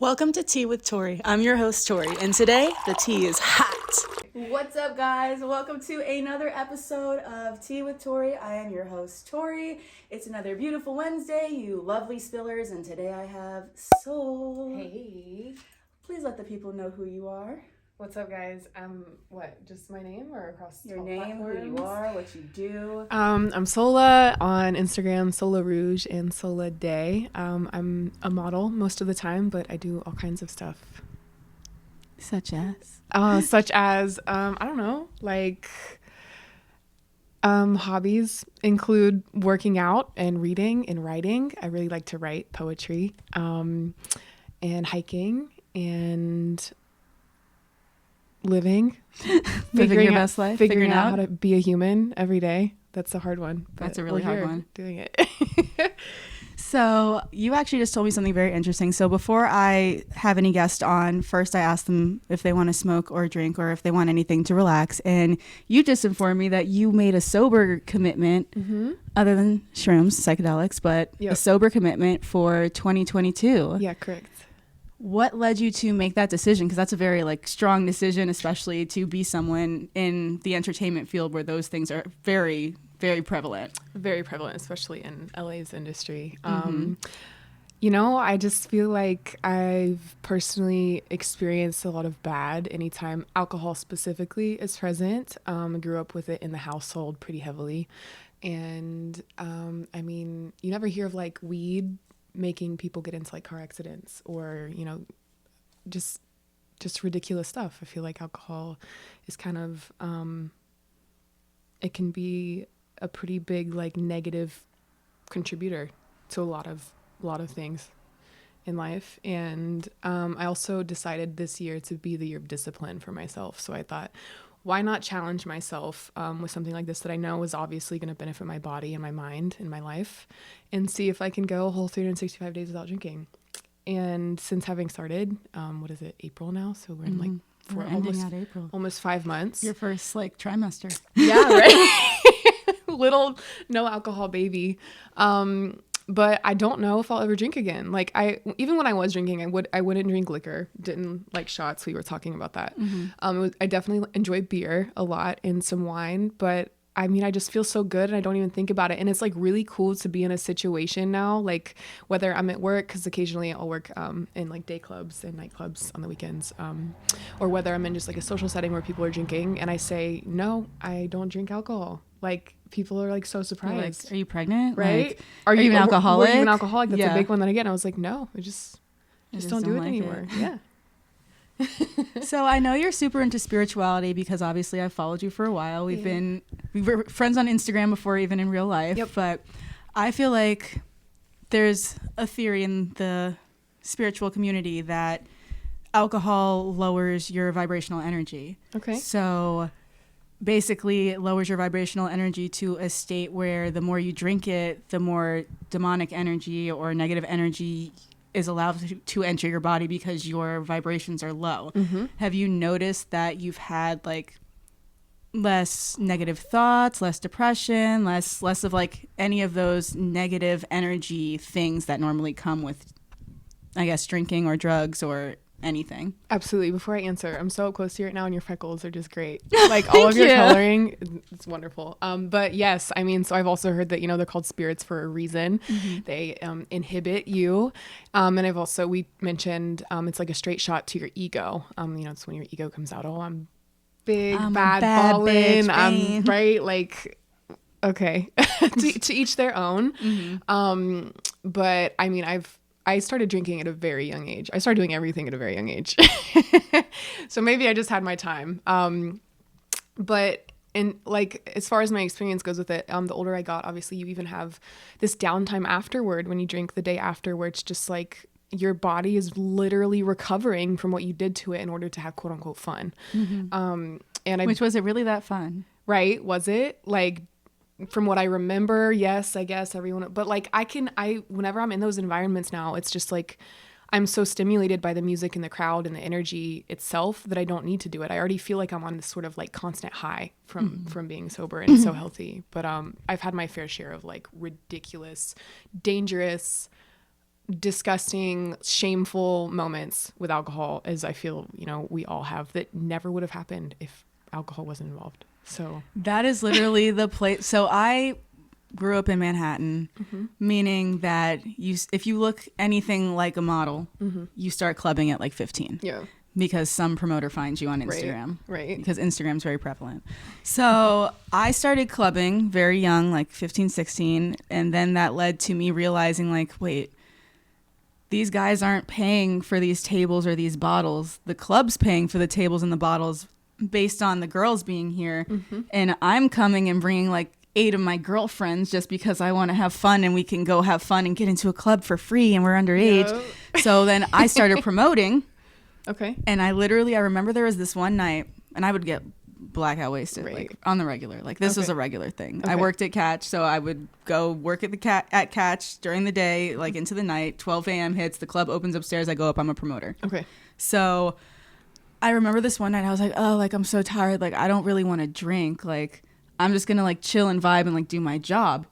Welcome to Tea with Tori. I'm your host, Tori, and today the tea is hot. What's up, guys? Welcome to another episode of Tea with Tori. I am your host, Tori. It's another beautiful Wednesday, you lovely spillers, and today I have Sola. Hey. Please let the people know who you are. What's up, guys? Just my name or across Your all name, platforms? who you are, what you do. I'm Sola on Instagram, Sola Rouge and Sola Day. I'm a model most of the time, but I do all kinds of stuff. Such as? I don't know, hobbies include working out and reading and writing. I really like to write poetry, and hiking and living Living your best life, figuring out how to be a human every day. That's a hard one. That's a really hard one. Doing it. So you actually just told me something very interesting. So before I have any guest on, first I ask them if they want to smoke or drink or if they want anything to relax. And you just informed me that you made a sober commitment, other than shrooms, psychedelics, but a sober commitment for 2022. Yeah, correct. What led you to make that decision? Because that's a very strong decision, especially to be someone in the entertainment field where those things are very, very prevalent. Very prevalent, especially in LA's industry. I just feel like I've personally experienced a lot of bad anytime alcohol specifically is present. I grew up with it in the household pretty heavily. And you never hear of weed making people get into car accidents or, just ridiculous stuff. I feel like alcohol is kind of, it can be a pretty big, negative contributor to a lot of things in life. And, I also decided this year to be the year of discipline for myself. So I thought, why not challenge myself with something like this that I know is obviously going to benefit my body and my mind and my life, and see if I can go a whole 365 days without drinking. And since having started, April now? So we're in almost 5 months. Your first trimester. Yeah, right. Little no alcohol baby. But I don't know if I'll ever drink again. Even when I was drinking, I wouldn't drink liquor. Didn't like shots. We were talking about that. I definitely enjoy beer a lot and some wine, but I just feel so good and I don't even think about it. And it's really cool to be in a situation now, whether I'm at work, because occasionally I'll work in day clubs and nightclubs on the weekends, or whether I'm in just a social setting where people are drinking and I say, no, I don't drink alcohol. People are so surprised. Are you pregnant? Right? Are you an alcoholic? Were you an alcoholic? That's a big one that I get. And I was like, no, I just don't do it anymore. Yeah. So I know you're super into spirituality because obviously I've followed you for a while. We were friends on Instagram before, even in real life. Yep. But I feel like there's a theory in the spiritual community that alcohol lowers your vibrational energy. Okay. So basically it lowers your vibrational energy to a state where the more you drink it, the more demonic energy or negative energy is allowed to enter your body because your vibrations are low. Have you noticed that you've had less negative thoughts, less depression, less of any of those negative energy things that normally come with, I guess, drinking or drugs or anything? Absolutely. Before I answer, I'm so close to you right now and your freckles are just great. All of your coloring, it's wonderful. But yes, so I've also heard that, they're called spirits for a reason. They inhibit you. And we mentioned it's like a straight shot to your ego. It's when your ego comes out, oh, I'm big, I'm bad ballin', bitch, I'm right. Okay. to each their own. But I started drinking at a very young age. I started doing everything at a very young age. So maybe I just had my time. But as far as my experience goes with it, the older I got, obviously you even have this downtime afterward when you drink the day after, where it's just your body is literally recovering from what you did to it in order to have quote unquote fun. Which was it really that fun? Right. Was it from what I remember, yes, I guess everyone, but whenever I'm in those environments now, it's just I'm so stimulated by the music and the crowd and the energy itself that I don't need to do it. I already feel like I'm on this sort of constant high from being sober and so healthy. But I've had my fair share of ridiculous, dangerous, disgusting, shameful moments with alcohol, as I feel, we all have, that never would have happened if alcohol wasn't involved. So that is literally the place. So I grew up in Manhattan, meaning that if you look anything like a model, you start clubbing at like 15. Yeah. Because some promoter finds you on Instagram. Right. Because Instagram's very prevalent. So I started clubbing very young, like 15, 16. And then that led to me realizing, like, wait, these guys aren't paying for these tables or these bottles. The club's paying for the tables and the bottles based on the girls being here. And I'm coming and bringing like 8 of my girlfriends just because I want to have fun, and we can go have fun and get into a club for free and we're underage. Yep. So then I started promoting. Okay. And I remember there was this one night, and I would get blackout wasted like on the regular. Like this was a regular thing. I worked at Catch, so I would go work at at Catch during the day, like into the night. 12 a.m. hits, the club opens upstairs. I go up. I'm a promoter. Okay. So I remember this one night. I was like, oh, like I'm so tired. Like I don't really want to drink. Like I'm just gonna like chill and vibe and like do my job.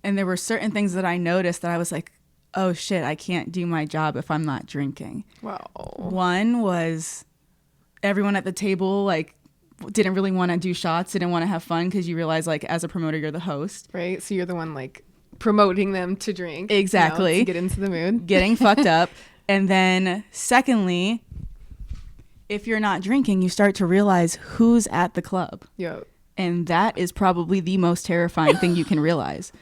And there were certain things that I noticed that I was like, oh shit, I can't do my job if I'm not drinking. Wow. One was everyone at the table like didn't really want to do shots, didn't want to have fun, because you realize like as a promoter you're the host. Right. So you're the one like promoting them to drink. Exactly. To get into the mood. Getting fucked up. And then secondly, if you're not drinking, you start to realize who's at the club. Yep. And that is probably the most terrifying thing you can realize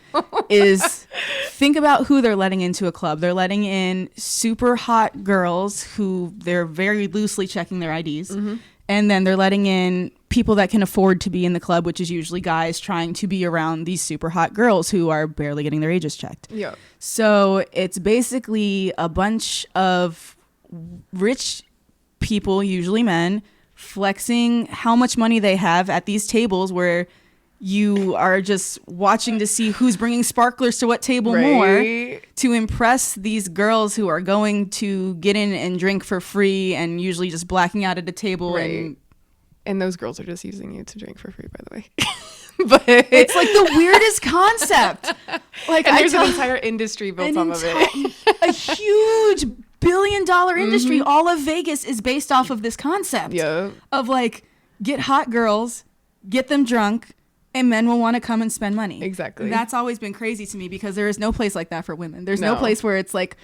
is think about who they're letting into a club. They're letting in super hot girls who they're very loosely checking their IDs. And then they're letting in people that can afford to be in the club, which is usually guys trying to be around these super hot girls who are barely getting their ages checked. Yeah. So it's basically a bunch of rich people, usually men, flexing how much money they have at these tables where you are just watching to see who's bringing sparklers to what table more to impress these girls who are going to get in and drink for free and usually just blacking out at a table. And those girls are just using you to drink for free, by the way. But it's like the weirdest concept. Like, and there's an entire industry built off of it. A huge billion-dollar industry. All of Vegas is based off of this concept of like, get hot girls, get them drunk, and men will want to come and spend money. Exactly. And that's always been crazy to me because there is no place like that for women. There's no place where it's like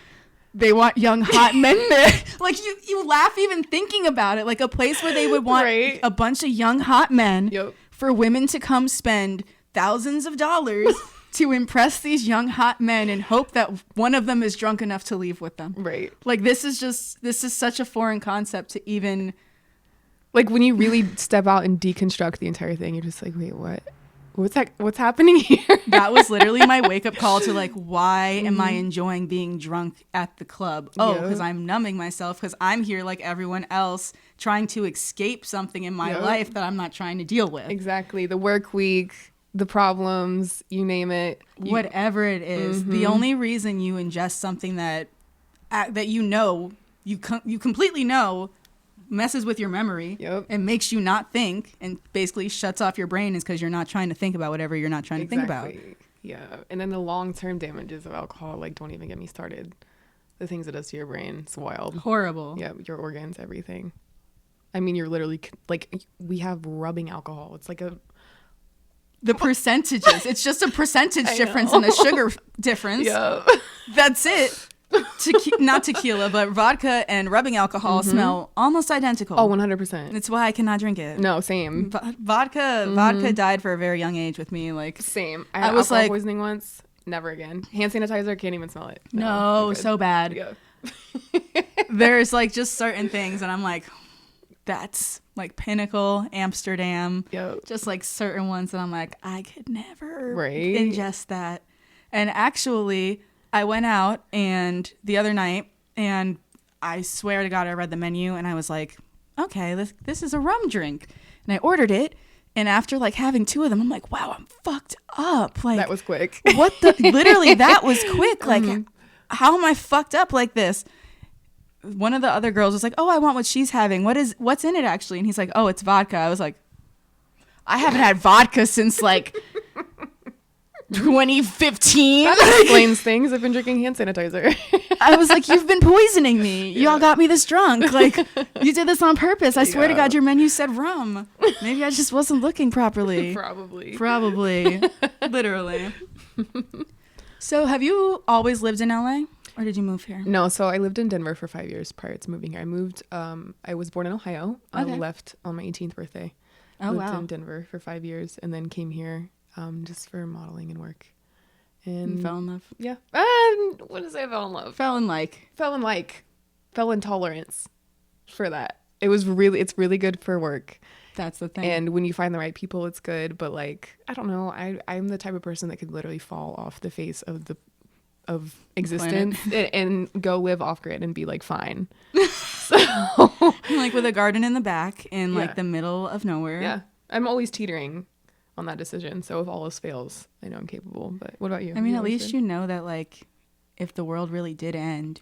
they want young hot men there. Like you laugh even thinking about it. Like a place where they would want a bunch of young hot men for women to come spend thousands of dollars to impress these young hot men and hope that one of them is drunk enough to leave with them. Right. Like this is such a foreign concept to even, like when you really step out and deconstruct the entire thing, you're just like, wait, what? What's happening here? That was literally my wake up call to like, why am I enjoying being drunk at the club? Oh, because I'm numbing myself, because I'm here like everyone else trying to escape something in my life that I'm not trying to deal with. Exactly. The work week, the problems, you name it. Whatever it is. The only reason you ingest something that you completely know messes with your memory and makes you not think and basically shuts off your brain is because you're not trying to think about whatever you're not trying to think about. Yeah. And then the long-term damages of alcohol, like, don't even get me started. The things it does to your brain, it's wild. Horrible. Yeah, your organs, everything. I mean, you're literally like, we have rubbing alcohol. It's like the percentages. It's just a percentage difference and a sugar difference. Yeah. That's it. Not tequila, but vodka and rubbing alcohol smell almost identical. Oh, 100%. It's why I cannot drink it. No, same. Vodka died for a very young age with me. Like same. I was alcohol poisoning once. Never again. Hand sanitizer, can't even smell it. No, so bad. Yeah. There's like just certain things, and I'm like, that's like Pinnacle, Amsterdam. Yep. Just like certain ones that I'm like, I could never ingest that. And actually, I went out and the other night, and I swear to God, I read the menu and I was like, okay, this is a rum drink. And I ordered it. And after like having 2 of them, I'm like, wow, I'm fucked up. Like, that was quick. Literally, that was quick. Like, how am I fucked up like this? One of the other girls was like, oh, I want what she's having. What's in it actually? And he's like, oh, it's vodka. I was like, I haven't had vodka since like 2015. That explains things. I've been drinking hand sanitizer. I was like, you've been poisoning me. Y'all got me this drunk. Like, you did this on purpose. I swear to God, your menu said rum. Maybe I just wasn't looking properly. Probably. Literally. So have you always lived in LA or did you move here? No, so I lived in Denver for 5 years prior to moving here. I moved, I was born in Ohio. I left on my 18th birthday. Lived in Denver for 5 years and then came here just for modeling and work. And fell in love. Yeah. What did I say? Fell in love. Fell in tolerance for that. It's really good for work. That's the thing. And when you find the right people, it's good. But like, I don't know. I'm the type of person that could literally fall off the face of existence and go live off grid and be like fine. So like with a garden in the back in like the middle of nowhere. Yeah. I'm always teetering on that decision. So if all else fails, I know I'm capable. But what about you? I mean, at least you know that like if the world really did end,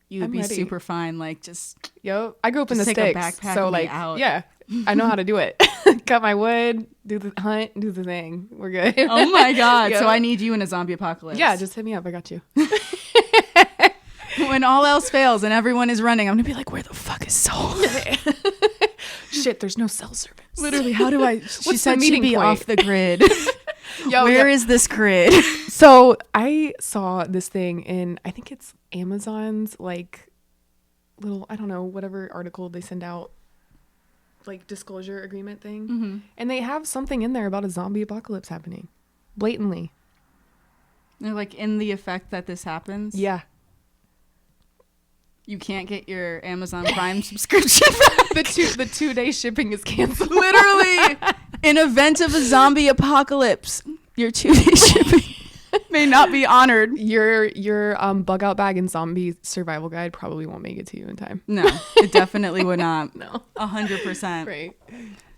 you would be super fine. Like just I grew up in the sticks, so like I know how to do it. Cut my wood, do the hunt, do the thing. We're good. Oh my God! So I need you in a zombie apocalypse. Yeah, just hit me up. I got you. When all else fails and everyone is running, I'm gonna be like, where the fuck is Soul? Shit, there's no cell service. Literally, how do I? She said she'd be off the grid. Where is this grid? So I saw this thing in, I think it's Amazon's like little, I don't know, whatever article they send out, like disclosure agreement thing. And they have something in there about a zombie apocalypse happening. Blatantly. They're like, in the effect that this happens. Yeah. You can't get your Amazon Prime subscription back. The 2-day shipping is canceled. Literally. In event of a zombie apocalypse, your 2-day shipping may not be honored. Your bug out bag and zombie survival guide probably won't make it to you in time. No, it definitely would not. No. 100%. Right.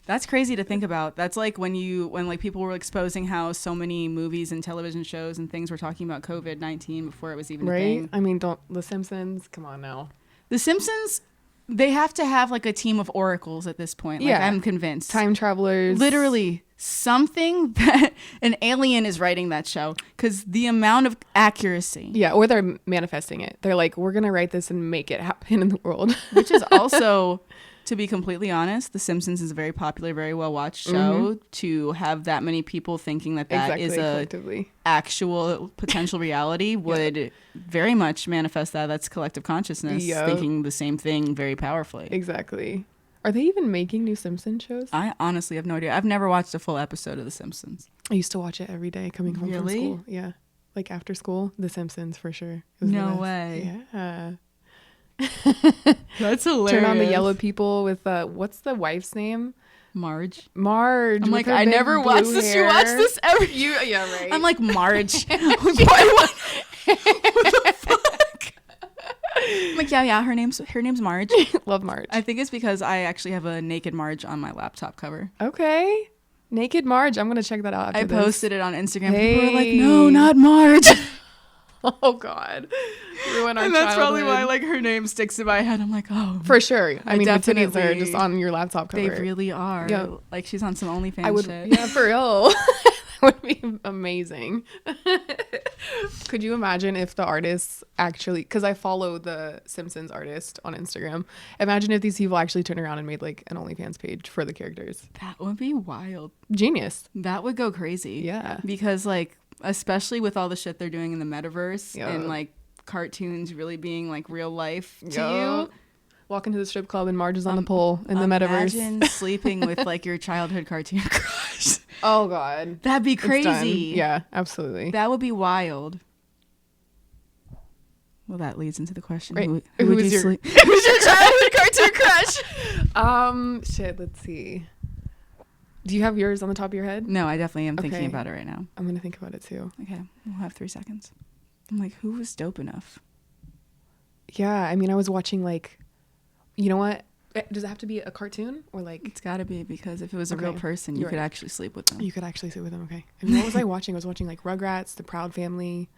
That's crazy to think about. That's like when like people were exposing how so many movies and television shows and things were talking about COVID-19 before it was even a thing. I mean, The Simpsons, come on now. The Simpsons, they have to have like a team of oracles at this point. Like, I'm convinced. Time travelers. Literally something that an alien is writing that show because the amount of accuracy. Yeah, or they're manifesting it. They're like, we're going to write this and make it happen in the world. Which is also... To be completely honest, The Simpsons is a very popular, very well-watched show. To have that many people thinking that is a actual potential reality would very much manifest that. That's collective consciousness thinking the same thing very powerfully. Exactly. Are they even making new Simpsons shows? I honestly have no idea. I've never watched a full episode of The Simpsons. I used to watch it every day coming home from school. Yeah. Like after school, The Simpsons for sure. It was no way. Yeah. That's hilarious. Turn on the yellow people with what's the wife's name? Marge. I'm like, I never watched this. You watch this every right. I'm like, Marge. What the fuck? I'm like, yeah, her name's Marge. Love Marge. I think it's because I actually have a naked Marge on my laptop cover. Okay. Naked Marge. I'm gonna check that out after this. Posted it on Instagram. Hey. People were like, no, not Marge. Oh God. Ruin our and that's childhood. Probably why like her name sticks in my head. I'm like, oh, for sure. I mean, the titties are just on your laptop cover. They really are. Yeah. Like she's on some OnlyFans shit. Yeah, for real. That would be amazing. Could you imagine if the artists actually, because I follow the Simpsons artist on Instagram, imagine if these people actually turned around and made like an OnlyFans page for the characters. That would be wild. Genius. That would go crazy. Yeah. Because like, especially with all the shit they're doing in the metaverse and like cartoons really being like real life to you. Walk into the strip club and Marge is on the pole in the metaverse. Imagine sleeping with like your childhood cartoon crush. Oh God. That'd be crazy. Yeah, absolutely. That would be wild. Well, that leads into the question. Right. Who would you sleep? Who's your childhood cartoon crush? Shit, let's see. Do you have yours on the top of your head? No, I definitely am thinking about it right now. I'm going to think about it too. Okay. We'll have 3 seconds. I'm like, who was dope enough? Yeah. I mean, I was watching like, you know what? Does it have to be a cartoon or like? It's got to be because if it was a real person, you could actually sleep with them. You could actually sleep with them. Okay. And what was I watching? I was watching like Rugrats, The Proud Family.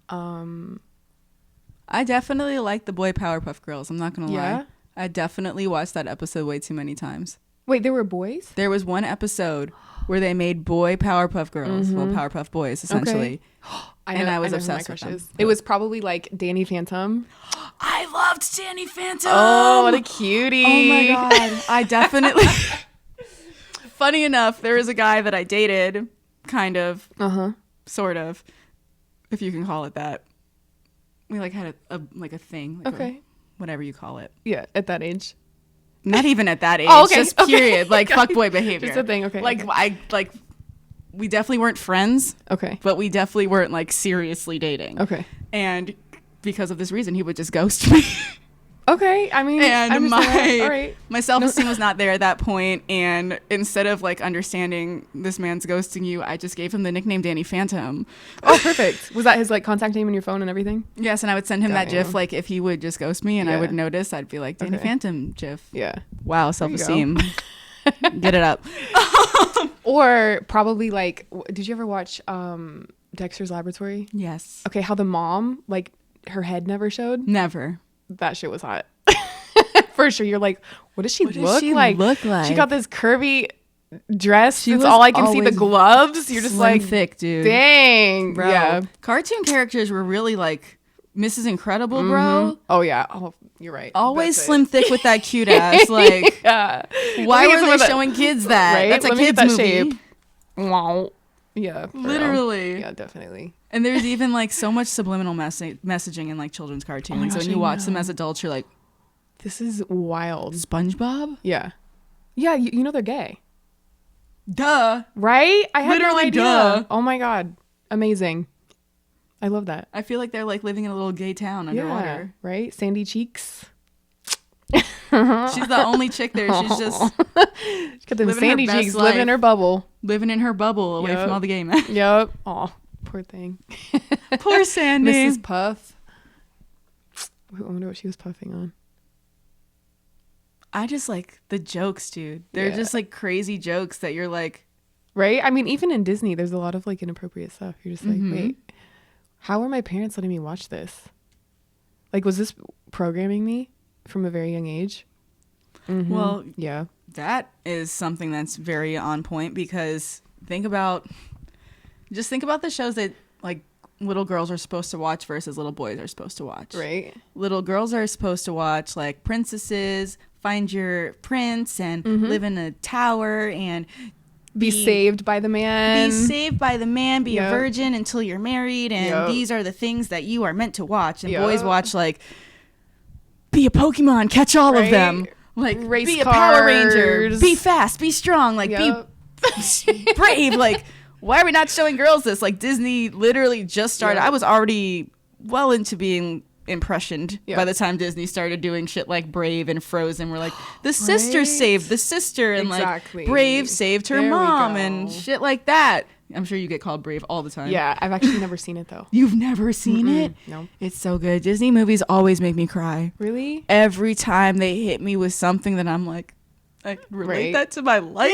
I definitely like the boy Powerpuff Girls. I'm not going to lie. I definitely watched that episode way too many times. Wait, there were boys? There was one episode where they made boy Powerpuff Girls, well, Powerpuff Boys, essentially. Okay. I was know who obsessed my with crush them. is. It was probably like Danny Phantom. I loved Danny Phantom. Oh, what a cutie. Oh my God. I definitely. Funny enough, there was a guy that I dated, kind of, sort of, if you can call it that. We like had a thing. Like okay. whatever you call it. Yeah, at that age. Not even at that age. Oh, okay. Just period. Like fuckboy behavior. Just a thing. Okay. Like okay. We definitely weren't friends. Okay. But we definitely weren't like seriously dating. Okay. And because of this reason, he would just ghost me. Okay. I mean, and my self-esteem was not there at that point. And instead of like understanding this man's ghosting you, I just gave him the nickname Danny Phantom. Oh, perfect. Was that his like contact name in your phone and everything? Yes. And I would send him that GIF, like if he would just ghost me and I would notice, I'd be like, Danny Phantom GIF. Yeah. Wow. Self-esteem. Get it up. Or probably like, did you ever watch Dexter's Laboratory? Yes. Okay. How the mom, like her head never showed? Never. That shit was hot. For sure. You're like, what does she look like? She got this curvy dress. That's all I can see. The gloves. You're just like thick, dude. Dang. Bro. Yeah. Cartoon characters were really like Mrs. Incredible, bro. Oh yeah. Oh, you're right. Always slim thick with that cute ass. Like, why were they showing kids that? Right? That's a Let me kids get that movie. shape. Wow. Yeah. Literally. Yeah, definitely. And there's even like so much subliminal messaging in like children's cartoons. Oh my gosh, when you watch them as adults, you're like, this is wild. SpongeBob? Yeah. Yeah, you know they're gay. Duh. Right? I had Literally no idea. duh. Oh my God. Amazing. I love that. I feel like they're like living in a little gay town underwater. Yeah, right? Sandy cheeks. She's the only chick there. She's just She's got them sandy cheeks, living in her bubble. Living in her bubble away from all the gay men. Yep. Oh, poor thing. Poor Sandy. Mrs. Puff. I wonder what she was puffing on. I just like the jokes, dude. They're just like crazy jokes that you're like. Right? I mean, even in Disney, there's a lot of like inappropriate stuff. You're just like, wait, how are my parents letting me watch this? Like, was this programming me from a very young age? Well, yeah. That is something that's very on point because think about the shows that like little girls are supposed to watch versus little boys are supposed to watch. Right. Little girls are supposed to watch like princesses, find your prince and live in a tower and be saved by the man. Be saved by the man, be a virgin until you're married, and these are the things that you are meant to watch. And boys watch like be a Pokemon, catch all of them. Like race be cars. A Power Ranger, be fast, be strong, like be brave. Like, why are we not showing girls this? Like Disney literally just started. I was already well into being impressioned by the time Disney started doing shit like Brave and Frozen. We're like, the sister saved the sister, and like Brave saved her mom and shit like that. I'm sure you get called Brave all the time. Yeah, I've actually never seen it though. You've never seen it? No. It's so good. Disney movies always make me cry. Really? Every time they hit me with something that I'm like, I can relate that to my life.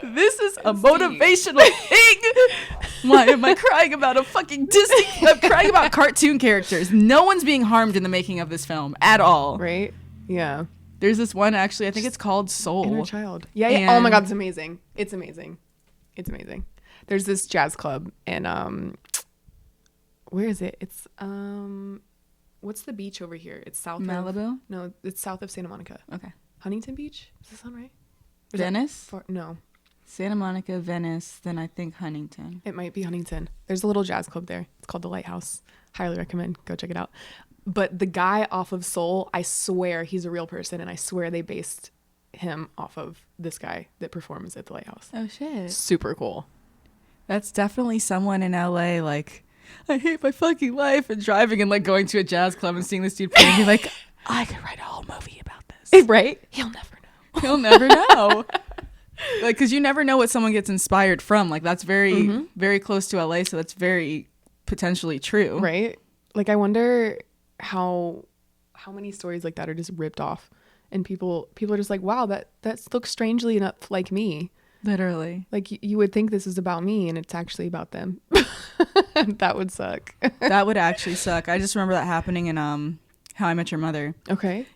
This is a motivational thing. Why am I crying about a fucking Disney? I'm crying about cartoon characters. No one's being harmed in the making of this film at all. Right? Yeah. There's this one actually, I think it's called Soul. Inner child. Yeah. Oh my God, it's amazing. It's amazing. It's amazing. There's this jazz club and where is it? It's what's the beach over here? It's south Malibu? No, it's south of Santa Monica. Okay. Huntington Beach? Does that sound right? Venice? No. Santa Monica, Venice, then I think Huntington. It might be Huntington. There's a little jazz club there. It's called the Lighthouse. Highly recommend. Go check it out. But the guy off of Soul, I swear he's a real person, and I swear they based him off of this guy that performs at the Lighthouse. Oh shit. Super cool. That's definitely someone in LA like, I hate my fucking life, and driving and like going to a jazz club and seeing this dude play and be like, I could write a whole movie about this. Right? He'll never know. He'll never know. Like, because you never know what someone gets inspired from. Like, that's very, very close to LA, so that's very potentially true. Right? Like, I wonder how many stories like that are just ripped off, and people are just like, wow, that looks strangely enough like me. Literally. Like, you would think this is about me, and it's actually about them. That would suck. That would actually suck. I just remember that happening in How I Met Your Mother. Okay.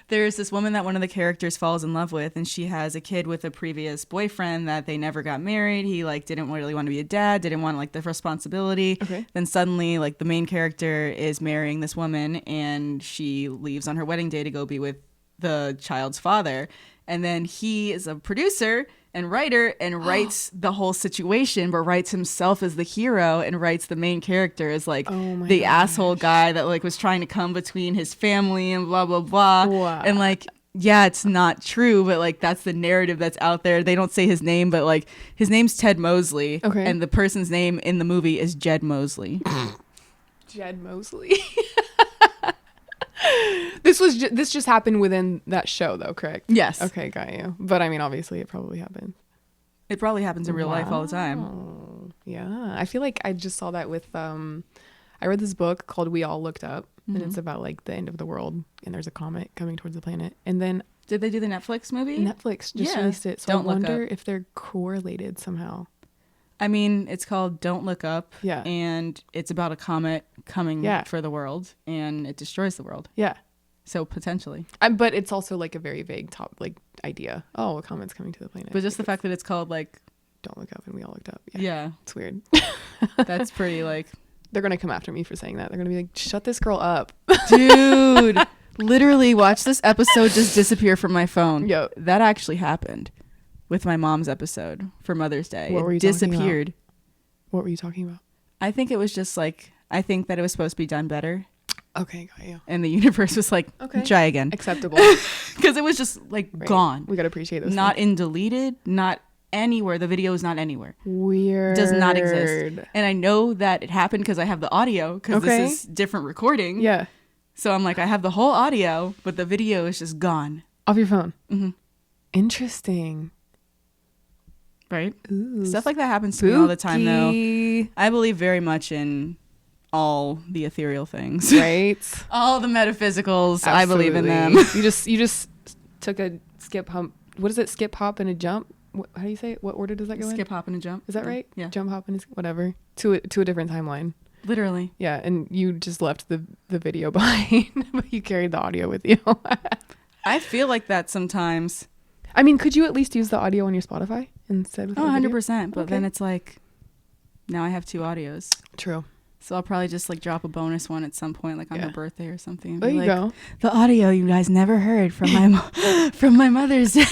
There's this woman that one of the characters falls in love with, and she has a kid with a previous boyfriend that they never got married. He like didn't really want to be a dad, didn't want like the responsibility. Okay. Then suddenly like the main character is marrying this woman, and she leaves on her wedding day to go be with the child's father. And then he is a producer and writer and writes the whole situation, but writes himself as the hero and writes the main character as like the asshole guy that like was trying to come between his family and blah, blah, blah. Wow. And like, yeah, it's not true, but like that's the narrative that's out there. They don't say his name, but like his name's Ted Mosley. Okay. And the person's name in the movie is Jed Mosley. Jed Mosley. This just happened within that show though, correct? Yes. Okay, got you. But I mean, obviously it probably happened. It probably happens in real life all the time. Oh, yeah. I feel like I just saw that with I read this book called We All Looked Up, and it's about like the end of the world, and there's a comet coming towards the planet. And then Did they do the Netflix movie? Netflix just released it. So Don't I Look wonder Up. if they're correlated somehow. I mean, it's called Don't Look Up. Yeah. And it's about a comet coming for the world, and it destroys the world. Yeah. So potentially. But it's also like a very vague idea. Oh, a comet's coming to the planet. But just the fact that it's called like Don't Look Up and We All Looked Up. Yeah. It's weird. That's pretty like They're going to come after me for saying that. They're going to be like, shut this girl up. dude, literally watch this episode just disappear from my phone. Yo. That actually happened with my mom's episode for Mother's Day. What were you It talking disappeared. What were you talking about? I think it was just like I think that it was supposed to be done better. Okay, got you. And the universe was like, Okay. try again. Acceptable. Because it was just like gone. We got to appreciate those Not things. in deleted, not anywhere. The video is not anywhere. Weird. Does not exist. And I know that it happened because I have the audio because this is different recording. Yeah. So I'm like, I have the whole audio, but the video is just gone. Off your phone. Mm-hmm. Interesting. Right? Ooh. Stuff like that happens to me all the time, though. Spooky. I believe very much in all the ethereal things. Right. All the metaphysicals. I believe in them. You just took a skip hump. What is it? Skip, hop, and a jump. How do you say it? What order does that go in? Skip, hop, and a jump. Is that right? Yeah. Jump, hop, and whatever. To a different timeline. Literally. Yeah, and you just left the video behind, but you carried the audio with you. I feel like that sometimes. I mean, could you at least use the audio on your Spotify instead of Oh, the video? 100%. But Okay. then it's like, now I have two audios. True. So I'll probably just like drop a bonus one at some point, like on her birthday or something. And There be you like, go. The audio you guys never heard from my from my Mother's Day.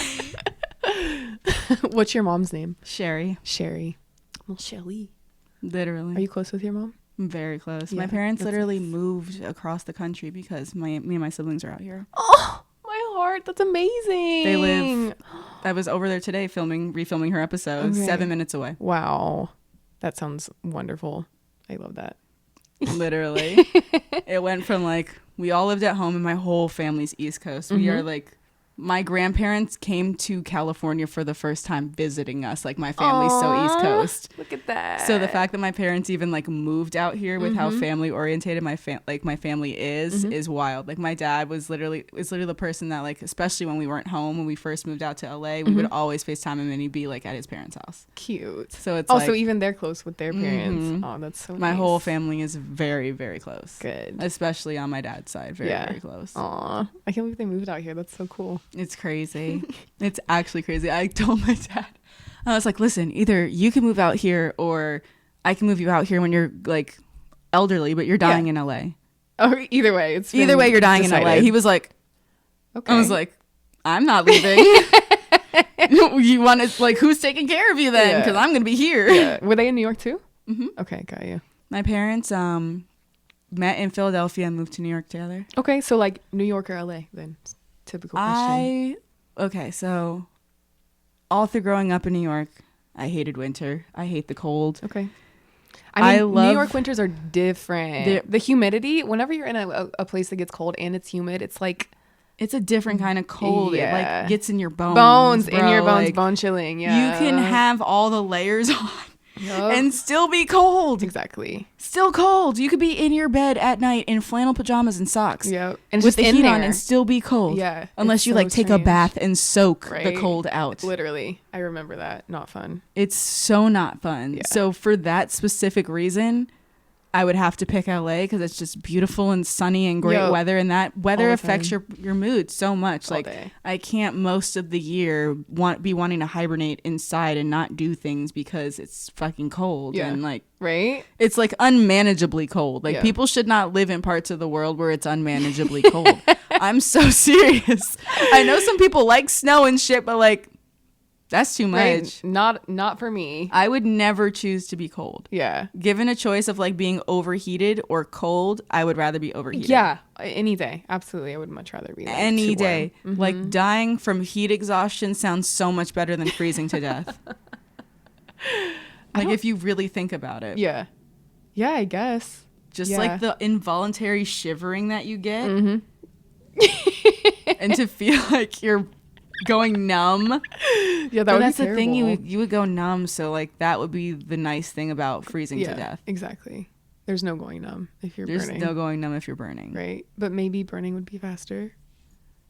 What's your mom's name? Sherry. Sherry. Well, Shelly. Literally. Are you close with your mom? I'm very close. Yeah, My parents that's literally nice. moved across the country because me and my siblings are out here. Oh, my heart. That's amazing. They live. I was over there today refilming her episode. Okay. 7 minutes away. Wow. That sounds wonderful. I love that. Literally. It went from like we all lived at home and my whole family's East Coast. We are like my grandparents came to California for the first time visiting us. Like my family's so East Coast. Look at that. So the fact that my parents even like moved out here with how family orientated my family is wild. Like my dad was literally the person that like, especially when we weren't home, when we first moved out to LA, we would always FaceTime him and he'd be like at his parents' house. Cute. So it's also like, even they're close with their parents. Oh, that's so my nice. whole family is very, very close. Good. Especially on my dad's side. Very, very close. Aw. I can't believe they moved out here. That's so cool. It's crazy. It's actually crazy. I told my dad, I was like, listen, either you can move out here or I can move you out here when you're like elderly, but you're dying in LA. Oh, either way. Either way, you're dying in LA. He was like, okay. I was like, I'm not leaving. You want to, like, who's taking care of you then? Because I'm going to be here. Yeah. Were they in New York too? Mm-hmm. Okay, got you. My parents met in Philadelphia and moved to New York together. Okay, so like New York or LA then? Typical question. Okay, so all through growing up in New York, I hated winter. I hate the cold. Okay. I mean, love New York winters are different. The humidity, whenever you're in a place that gets cold and it's humid, it's like... It's a different kind of cold. Yeah. It like gets in your bones. Bones, in bro. your bones, Like, bone chilling, yeah. You can have all the layers on Yup. and still be cold. Exactly. Still cold. You could be in your bed at night in flannel pajamas and socks. Yep. And With just the in heat there. on and still be cold. Yeah. Unless it's you so like take a strange. bath and soak the Right? cold out. Literally. I remember that. Not fun. It's so not fun. Yeah. So for that specific reason, I would have to pick LA because it's just beautiful and sunny and great weather, and that weather affects your mood so much. All like day. I can't most of the year be wanting to hibernate inside and not do things because it's fucking cold and like right. It's like unmanageably cold. Like people should not live in parts of the world where it's unmanageably cold. I'm so serious. I know some people like snow and shit, but like that's too much. Right. Not for me. I would never choose to be cold. Yeah. Given a choice of like being overheated or cold, I would rather be overheated. Yeah. Any day. Absolutely. I would much rather be like any day. Mm-hmm. Like dying from heat exhaustion sounds so much better than freezing to death. Like if you really think about it. Yeah. Yeah, I guess. Just like the involuntary shivering that you get. Mm-hmm. And to feel like you're going numb. Yeah, that's the thing, you would go numb, so like that would be the nice thing about freezing to death. Exactly. There's no going numb if you're burning. There's no going numb if you're burning. Right. But maybe burning would be faster.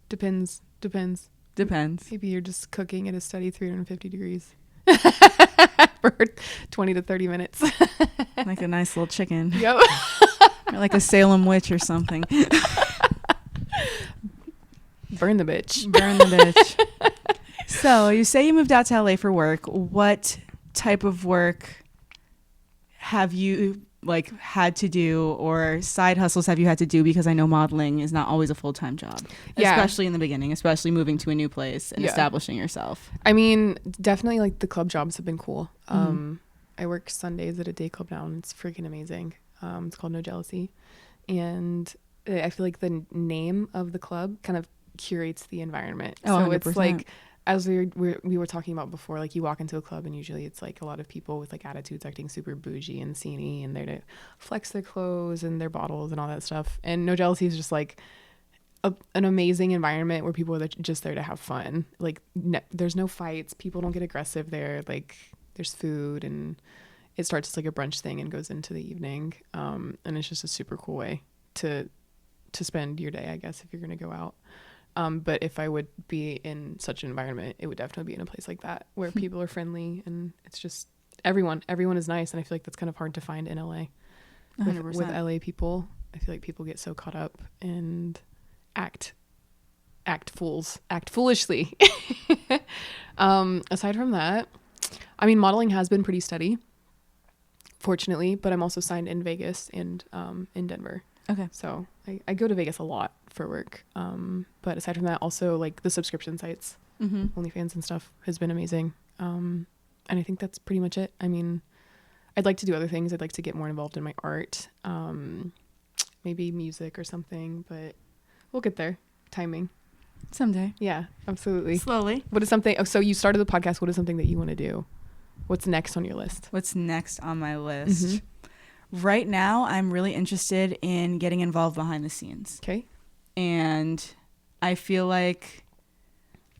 Depends. Maybe you're just cooking at a steady 350 degrees for 20 to 30 minutes. Like a nice little chicken. Yep. Or like a Salem witch or something. Burn the bitch. So you say you moved out to LA for work. What type of work have you like had to do, or side hustles have you had to do? Because I know modeling is not always a full-time job, especially in the beginning, especially moving to a new place and establishing yourself. I mean, definitely like the club jobs have been cool. I work Sundays at a day club now and it's freaking amazing. It's called No Jealousy. And I feel like the name of the club kind of curates the environment. Oh, so 100%. It's like, as we were talking about before, like you walk into a club and usually it's like a lot of people with like attitudes acting super bougie and sceney and they're to flex their clothes and their bottles and all that stuff. And No Jealousy is just like an amazing environment where people are just there to have fun. Like there's no fights. People don't get aggressive there. Like there's food and it starts as like a brunch thing and goes into the evening. And it's just a super cool way to spend your day, I guess, if you're going to go out. But if I would be in such an environment, it would definitely be in a place like that where people are friendly and it's just everyone is nice. And I feel like that's kind of hard to find in LA. With LA people, I feel like people get so caught up and act foolishly. Aside from that, I mean, modeling has been pretty steady, fortunately, but I'm also signed in Vegas and in Denver. Okay. So I go to Vegas a lot for work. But aside from that, also like the subscription sites, OnlyFans and stuff has been amazing. And I think that's pretty much it. I mean, I'd like to do other things. I'd like to get more involved in my art, maybe music or something, but we'll get there. Timing. Someday. Yeah, absolutely. Slowly. What is something, so you started the podcast. What is something that you want to do? What's next on your list? What's next on my list? Right now, I'm really interested in getting involved behind the scenes. Okay. And I feel like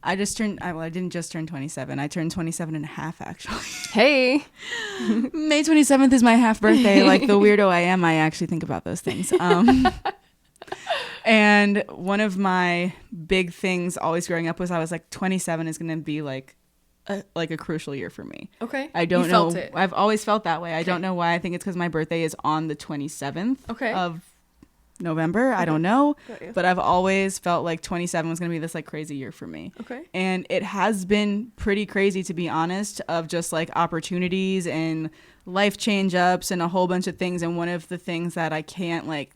I didn't just turn 27. I turned 27 and a half, actually. Hey. May 27th is my half birthday. Like the weirdo I am, I actually think about those things. And one of my big things always growing up was I was like, 27 is going to be like a crucial year for me. Okay. I don't know. Felt it. I've always felt that way. I don't know why. I think it's because my birthday is on the 27th of November. I don't know. But I've always felt like 27 was going to be this like crazy year for me. Okay. And it has been pretty crazy, to be honest, of just like opportunities and life change ups and a whole bunch of things. And one of the things that I can't like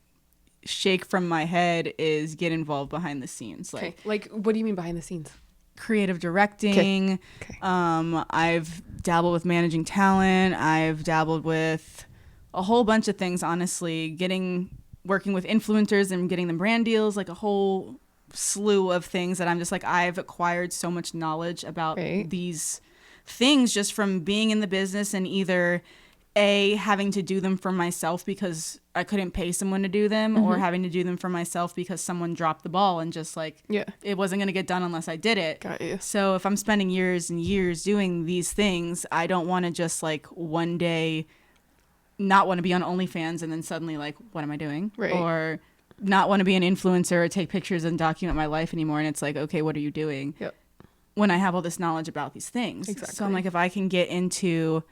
shake from my head is get involved behind the scenes. Like what do you mean behind the scenes? Creative directing. Okay. I've dabbled with managing talent. I've dabbled with a whole bunch of things, honestly, working with influencers and getting them brand deals, like a whole slew of things that I'm just like, I've acquired so much knowledge about these things just from being in the business and either having to do them for myself because I couldn't pay someone to do them or having to do them for myself because someone dropped the ball and just like it wasn't going to get done unless I did it. Got you. So if I'm spending years and years doing these things, I don't want to just like one day not want to be on OnlyFans and then suddenly like, what am I doing? Right. Or not want to be an influencer or take pictures and document my life anymore. And it's like, okay, what are you doing? Yep. When I have all this knowledge about these things. Exactly. So I'm like, if I can get into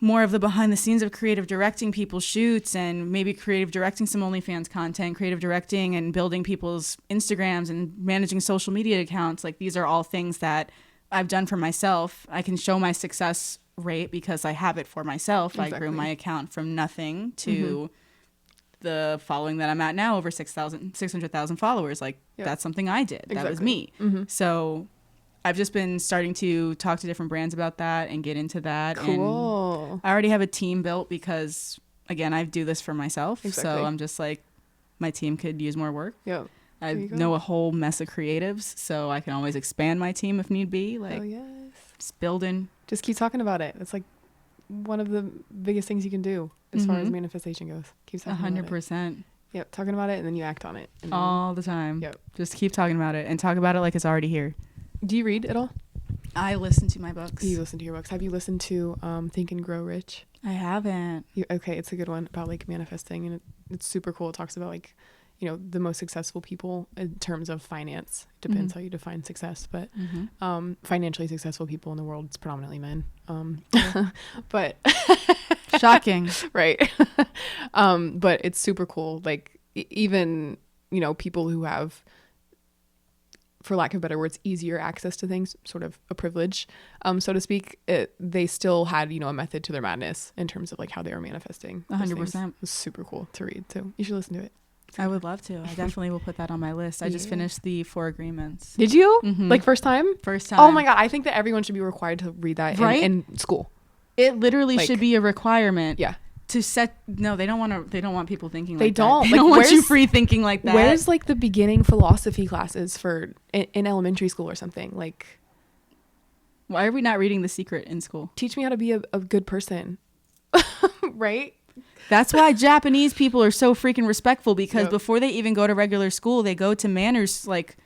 more of the behind the scenes of creative directing people's shoots and maybe creative directing some OnlyFans content, creative directing and building people's Instagrams and managing social media accounts. Like, these are all things that I've done for myself. I can show my success rate because I have it for myself. Exactly. I grew my account from nothing to the following that I'm at now, over 600,000 followers. Like, that's something I did. Exactly. That was me. So I've just been starting to talk to different brands about that and get into that. Cool. And I already have a team built because, again, I do this for myself. Exactly. So I'm just like, my team could use more work. Yep. I know a whole mess of creatives, so I can always expand my team if need be. Like, oh, yes. Just building. Just keep talking about it. It's like one of the biggest things you can do as far as manifestation goes. Keep talking 100%. About it. Yep. Talking about it, and then you act on it. And all the time. Yep. Just keep talking about it and talk about it like it's already here. Do you read at all? I listen to my books. You listen to your books. Have you listened to Think and Grow Rich? I haven't. Okay, it's a good one about like manifesting, and it's super cool. It talks about like, you know, the most successful people in terms of finance. Depends how you define success, but financially successful people in the world, it's predominantly men. But shocking, right? But it's super cool. Like even, you know, people who have, for lack of better words, easier access to things, sort of a privilege, so to speak, they still had, you know, a method to their madness in terms of like how they were manifesting. 100%. It was super cool to read, so you should listen to it. I would love to. I definitely will put that on my list. I just finished the 4 Agreements. Did you? Like first time? First time. Oh my God. I think that everyone should be required to read that in school. It literally should be a requirement. Yeah. To set, no, they don't want people thinking they like don't. that. They don't want you free thinking like that. Where's like the beginning philosophy classes for in elementary school or something? Like, why are we not reading The Secret in school? Teach me how to be a good person. Right? That's why Japanese people are so freaking respectful, because before they even go to regular school, they go to manners, like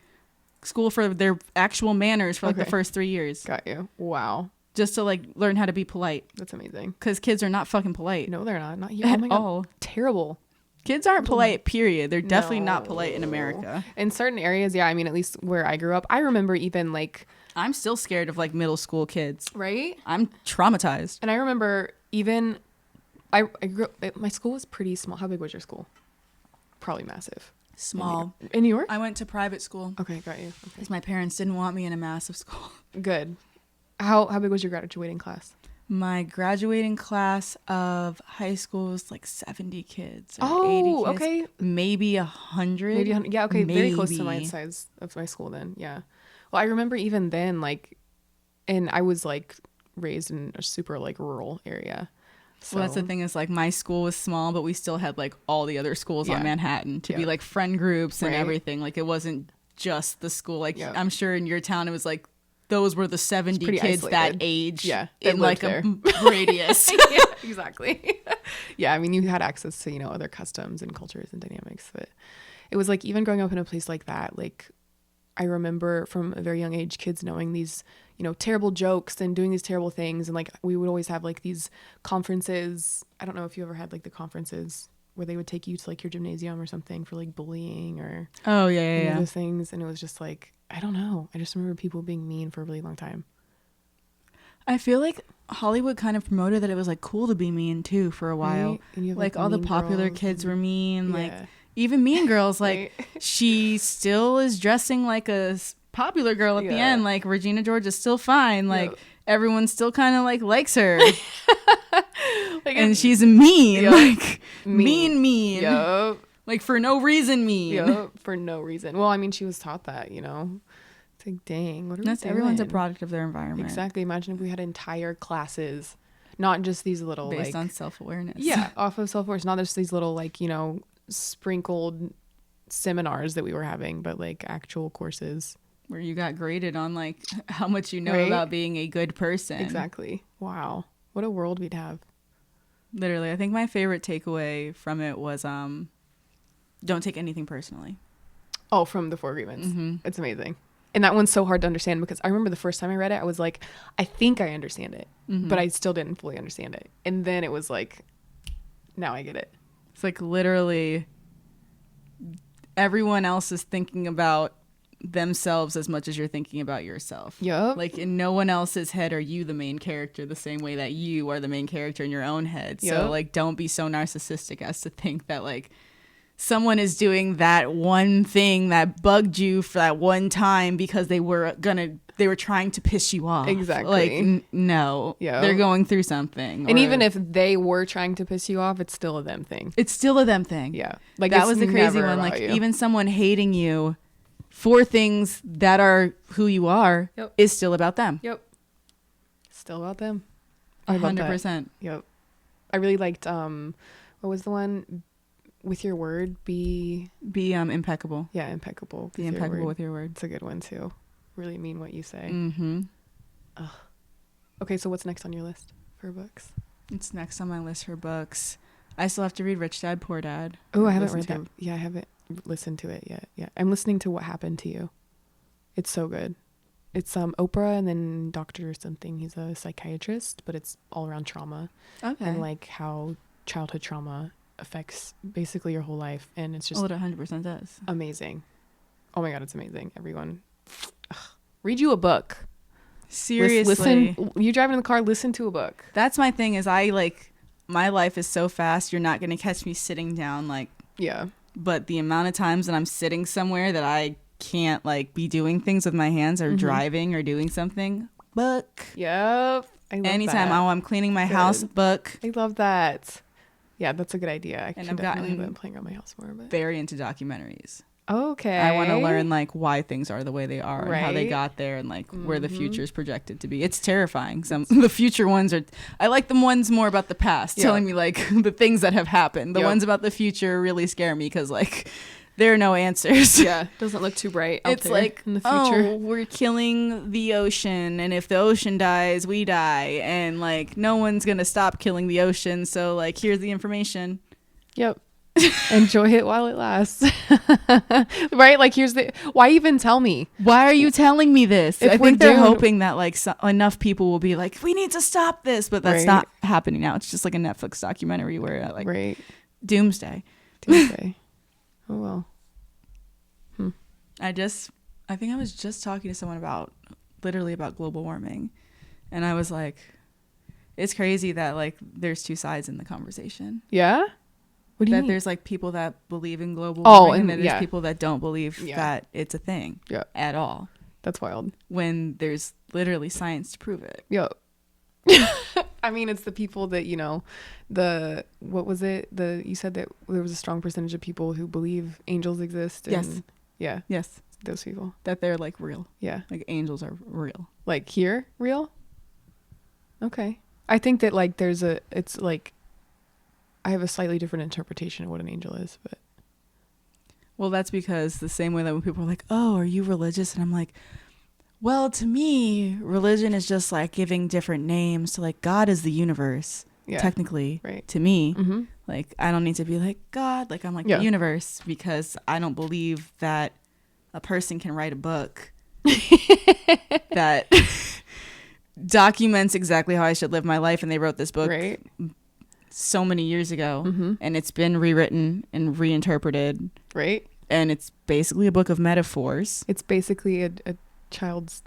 school for their actual manners for like the first 3 years. Got you. Wow. Just to like learn how to be polite. That's amazing. Because kids are not fucking polite. No, they're not. Not here. At oh my God. all. Terrible. Kids aren't polite, period. They're definitely not polite in America. In certain areas, yeah. I mean, at least where I grew up, I remember even like... I'm still scared of like middle school kids. Right? I'm traumatized. And I remember even... I grew up... My school was pretty small. How big was your school? Probably massive. Small. In New York? I went to private school. Okay, got you. Because my parents didn't want me in a massive school. Good. How big was your graduating class? My graduating class of high school was like 70 kids or 80 kids. Okay. Maybe 100. Maybe 100. Yeah, okay. Maybe. Very close to my size of my school then. Yeah. Well, I remember even then, like, and I was like raised in a super like rural area. So. Well, that's the thing is like my school was small, but we still had like all the other schools on Manhattan to be like friend groups and everything. Like it wasn't just the school. Like I'm sure in your town it was like those were the 70 kids isolated. That age in like there. A radius. Yeah, exactly. Yeah, I mean you had access to, you know, other customs and cultures and dynamics, but it was like even growing up in a place like that, like I remember from a very young age kids knowing these, you know, terrible jokes and doing these terrible things. And like we would always have like these conferences. I don't know if you ever had like the conferences where they would take you to like your gymnasium or something for like bullying or those things. And it was just like, I don't know. I just remember people being mean for a really long time. I feel like Hollywood kind of promoted that it was like cool to be mean too for a while. Right? And you have, like all the popular kids were mean. Like even Mean Girls, like she still is dressing like a popular girl at the end. Like Regina George is still fine. Like everyone still kind of like likes her. Like and she's mean. Like mean. Yep. Like for no reason mean. Yep. For no reason. Well, I mean, she was taught that, you know. It's like, dang, what are we doing? Everyone's a product of their environment. Exactly. Imagine if we had entire classes, not just these little based on self-awareness. Yeah, off of self-awareness. Not just these little like, you know, sprinkled seminars that we were having, but like actual courses where you got graded on like how much you know about being a good person. Exactly. Wow, what a world we'd have. Literally, I think my favorite takeaway from it was don't take anything personally. Oh, from the 4 Agreements. It's amazing. And that one's so hard to understand because I remember the first time I read it, I was like, I think I understand it, but I still didn't fully understand it. And then it was like, now I get it. It's like literally everyone else is thinking about themselves as much as you're thinking about yourself. Yep. Like in no one else's head are you the main character the same way that you are the main character in your own head. Yep. So like don't be so narcissistic as to think that like someone is doing that one thing that bugged you for that one time because they were trying to piss you off. Exactly. Like no. Yeah. They're going through something. And even if they were trying to piss you off, it's still a them thing. it's still a them thing. Yeah. Like That it's was the crazy never one. about Like you. even someone hating you for things that are who you are Yep. is still about them. Yep. Still about them. I love that. 100%. Yep. I really liked what was the one with your word? Be impeccable. Yeah, impeccable. Be impeccable with your word. It's a good one too. Really mean what you say. Mm-hmm. Okay, so what's next on your list for books? It's next on my list for books. I still have to read Rich Dad Poor Dad. Oh, I haven't Listen read that. Yeah, I haven't listened to it yet. Yeah, I'm listening to What Happened to You. It's so good. It's Oprah and then Doctor something. He's a psychiatrist, but it's all around trauma Okay. and like how childhood trauma affects basically your whole life, and it's just It 100% does. amazing. Oh my god, it's amazing. Everyone, read you a book. Seriously. Listen. You driving in the car, listen to a book. That's my thing is my life is so fast. You're not going to catch me sitting down Yeah. but the amount of times that I'm sitting somewhere that I can't like be doing things with my hands or driving or doing something, book. Yep. I love Anytime that. I'm cleaning my house, book. I love that. Yeah, that's a good idea. I And should I've definitely gotten have been playing around my house more. But very into documentaries. okay. I want to learn like why things are the way they are and how they Right. got there and like where the future is projected to be. It's terrifying. The future ones are, I like the ones more about the past, Yeah. telling me like the things that have happened. The Yep. ones about the future really scare me because like there are no answers. Yeah, doesn't look too bright out It's there like, in the future. oh, we're killing the ocean, and if the ocean dies, we die, and like no one's gonna stop killing the ocean. So like, here's the information. Yep. Enjoy it while it lasts. Right? Like why even tell me? Why are you telling me this? If I we're think they're doomed- hoping that like enough people will be like, we need to stop this, but that's Right. not happening now. It's just like a Netflix documentary where like Right. doomsday. Tuesday. Oh well. I think I was just talking to someone literally about global warming, and I was like, it's crazy that like there's two sides in the conversation. Yeah? What do you That mean? there's like people that believe in global Oh, warming, and and then yeah. there's people that don't believe Yeah. that it's a thing Yeah. at all, That's wild. when there's literally science to prove it. Yep. I mean, it's the people that, what was it? You said that there was a strong percentage of people who believe angels exist. Yes. And yeah, Yes, those people. that they're like real. Yeah. Like angels are real. Like here, real? Okay. I think that like it's like, I have a slightly different interpretation of what an angel is, but Well, that's because the same way that when people are like, oh, are you religious? And I'm like, well, to me, religion is just like giving different names to like God is the universe. yeah. Technically, Right. to me, Mm-hmm. like I don't need to be like God. Like I'm like Yeah. the universe, because I don't believe that a person can write a book that documents exactly how I should live my life. And they wrote this book Right. so many years ago, Mm-hmm. and it's been rewritten and reinterpreted. Right. And it's basically a book of metaphors. It's basically a child's.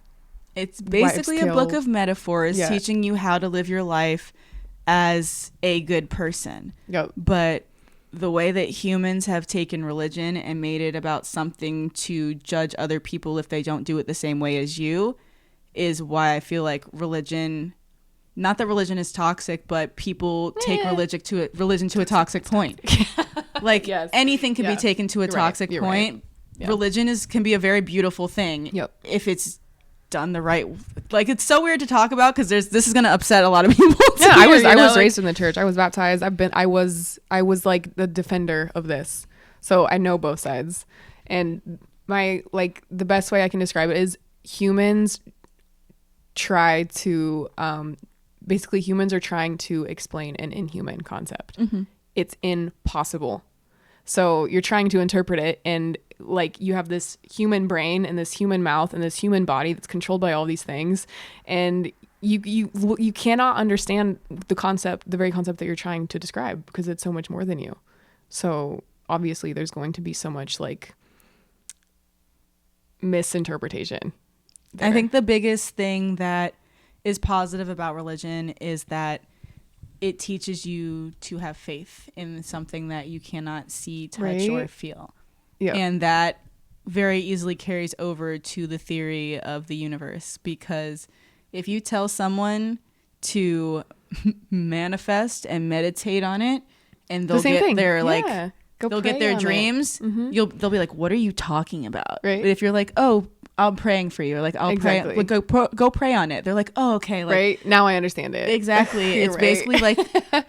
It's basically a book tale. of metaphors Yeah. teaching you how to live your life as a good person. Yep. But the way that humans have taken religion and made it about something to judge other people if they don't do it the same way as you is why I feel like religion, not that religion is toxic, but people take religion to a toxic point. Like Yes. anything can Yeah. be taken to a You're right. toxic You're point. right. Yeah. Religion can be a very beautiful thing. Yep. If it's done the right, like it's so weird to talk about because this is going to upset a lot of people. Yeah, to I was hear, you know, I was like- raised in the church. I was baptized. I was like the defender of this. So I know both sides. And the best way I can describe it is humans try to basically humans are trying to explain an inhuman concept. Mm-hmm. It's impossible. So you're trying to interpret it, and like you have this human brain and this human mouth and this human body that's controlled by all these things, and you cannot understand the very concept that you're trying to describe because it's so much more than you. So obviously there's going to be so much like misinterpretation there. I think the biggest thing that is positive about religion is that it teaches you to have faith in something that you cannot see, touch, or feel. Yep. And that very easily carries over to the theory of the universe, because if you tell someone to manifest and meditate on it, and they'll get their they'll get their dreams, they'll be like, what are you talking about? Right. But if you're like, oh, I'm praying for you, or like, I'll pray, like, go pray on it, they're like, oh, okay, like, right, now I understand it. Exactly. It's basically like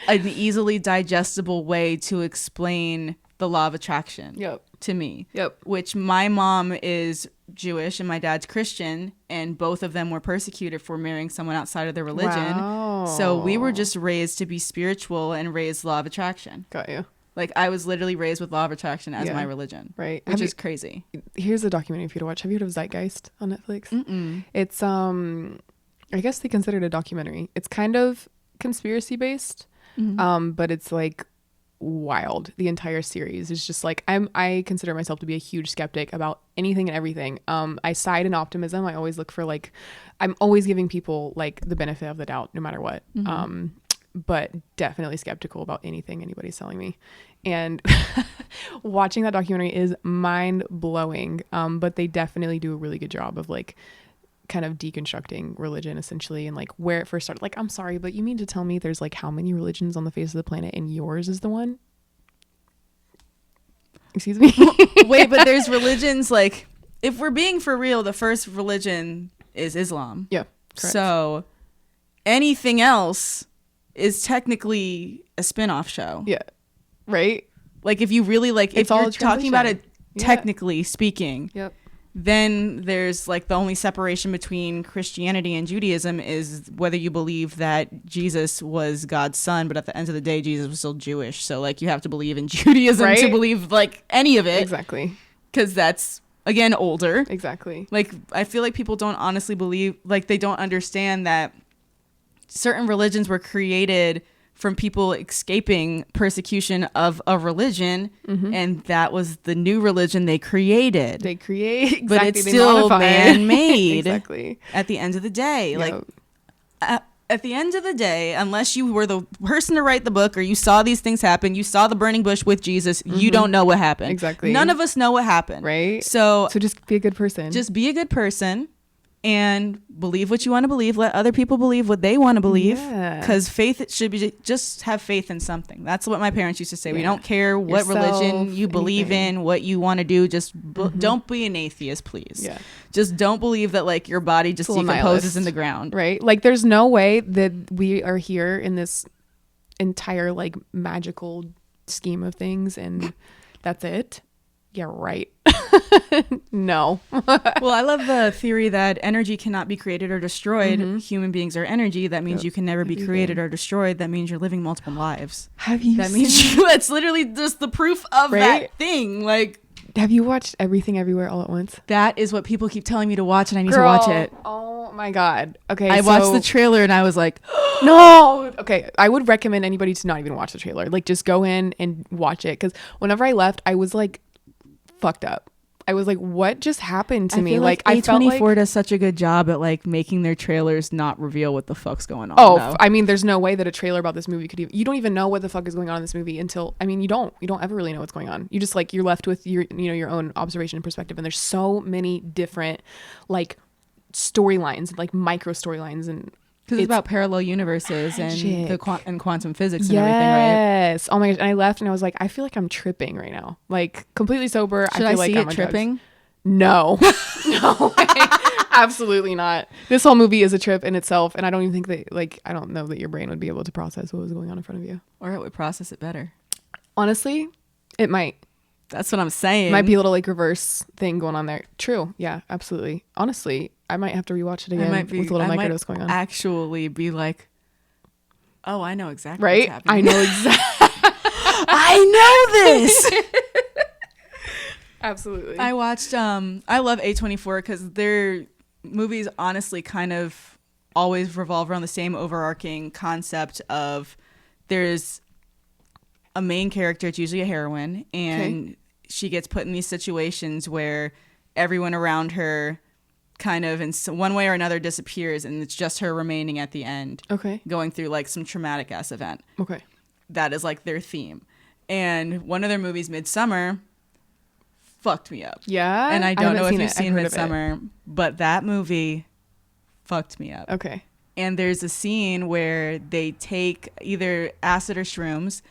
an easily digestible way to explain the law of attraction. To me. Which my mom is Jewish and my dad's Christian, and both of them were persecuted for marrying someone outside of their religion. Wow. So we were just raised to be spiritual and raised law of attraction. Got you. Like, I was literally raised with law of attraction as my religion. Right. Which is crazy. Here's a documentary for you to watch. Have you heard of Zeitgeist on Netflix? Mm-mm. It's I guess they consider it a documentary. It's kind of conspiracy based, but it's like wild. The entire series is just like, I consider myself to be a huge skeptic about anything and everything. I side in optimism. I always look for, like, I'm always giving people like the benefit of the doubt no matter what. But definitely skeptical about anything anybody's telling me. And watching that documentary is mind blowing. But they definitely do a really good job of like kind of deconstructing religion essentially, and like where it first started. Like, I'm sorry, but you mean to tell me there's like how many religions on the face of the planet and yours is the one? Excuse me? Wait, but there's religions, like, if we're being for real, the first religion is Islam. Yeah, correct. So anything else is technically a spin-off show. Yeah. Right? Like, if you really, like, it's if you're talking about it technically speaking, then there's like the only separation between Christianity and Judaism is whether you believe that Jesus was God's son, but at the end of the day, Jesus was still Jewish. So like, you have to believe in Judaism to believe like any of it. Exactly. Because that's, again, older. Exactly. Like, I feel like people don't honestly believe, like, they don't understand that certain religions were created from people escaping persecution of a religion, and that was the new religion they created. Exactly. But it's still man-made. Exactly. At the end of the day, like, at the end of the day, unless you were the person to write the book, or you saw these things happen, you saw the burning bush with Jesus, you don't know what happened. Exactly. None of us know what happened. Right. So just be a good person. Just be a good person. And believe what you want to believe. Let other people believe what they want to believe. Because faith, it should be just have faith in something. That's what my parents used to say. We don't care what religion you believe in, what you want to do. Just don't be an atheist, please. Yeah. Just don't believe that like your body just decomposes in the ground. Right. Like, there's no way that we are here in this entire like magical scheme of things and that's it. Yeah, right. No. Well, I love the theory that energy cannot be created or destroyed. Human beings are energy. That means you can never be created or destroyed. That means you're living multiple lives. Have you That means that's literally just the proof of that thing. Like, have you watched Everything Everywhere All at Once? That is what people keep telling me to watch, and I need to watch it. Oh my God. Okay. I watched the trailer and I was like, no. Okay. I would recommend anybody to not even watch the trailer. Like, just go in and watch it. Because whenever I left, I was like, fucked up. I was like, what just happened to me? Like A24 does such a good job at like making their trailers not reveal what the fuck's going on. Oh, I mean, there's no way that a trailer about this movie could even, you don't even know what the fuck is going on in this movie until, I mean, you don't ever really know what's going on. You just like, you're left with your, you know, your own observation and perspective. And there's so many different like storylines, like micro storylines, and because it's about parallel universes and quantum physics and everything, right? Yes. Oh my gosh. And I left and I was like, I feel like I'm tripping right now. Like, completely sober. Should I see it tripping? No. No way. Absolutely not. This whole movie is a trip in itself. And I don't even think that, like, I don't know that your brain would be able to process what was going on in front of you. Or it would process it better. Honestly, it might. That's what I'm saying. Might be a little like reverse thing going on there. True. Yeah, absolutely. Honestly, I might have to rewatch it again with a little microdose going on. Actually be like, oh, I know exactly what's happening. I know exactly. I know this. Absolutely. I watched, I love A24 because their movies honestly kind of always revolve around the same overarching concept of there's a main character, it's usually a heroine, and she gets put in these situations where everyone around her kind of in one way or another disappears, and it's just her remaining at the end. Okay. Going through like some traumatic ass event. Okay. That is like their theme. And one of their movies, Midsummer, fucked me up. Yeah. And I don't know if seen you've it. seen Midsummer, but that movie fucked me up. Okay. And there's a scene where they take either acid or shrooms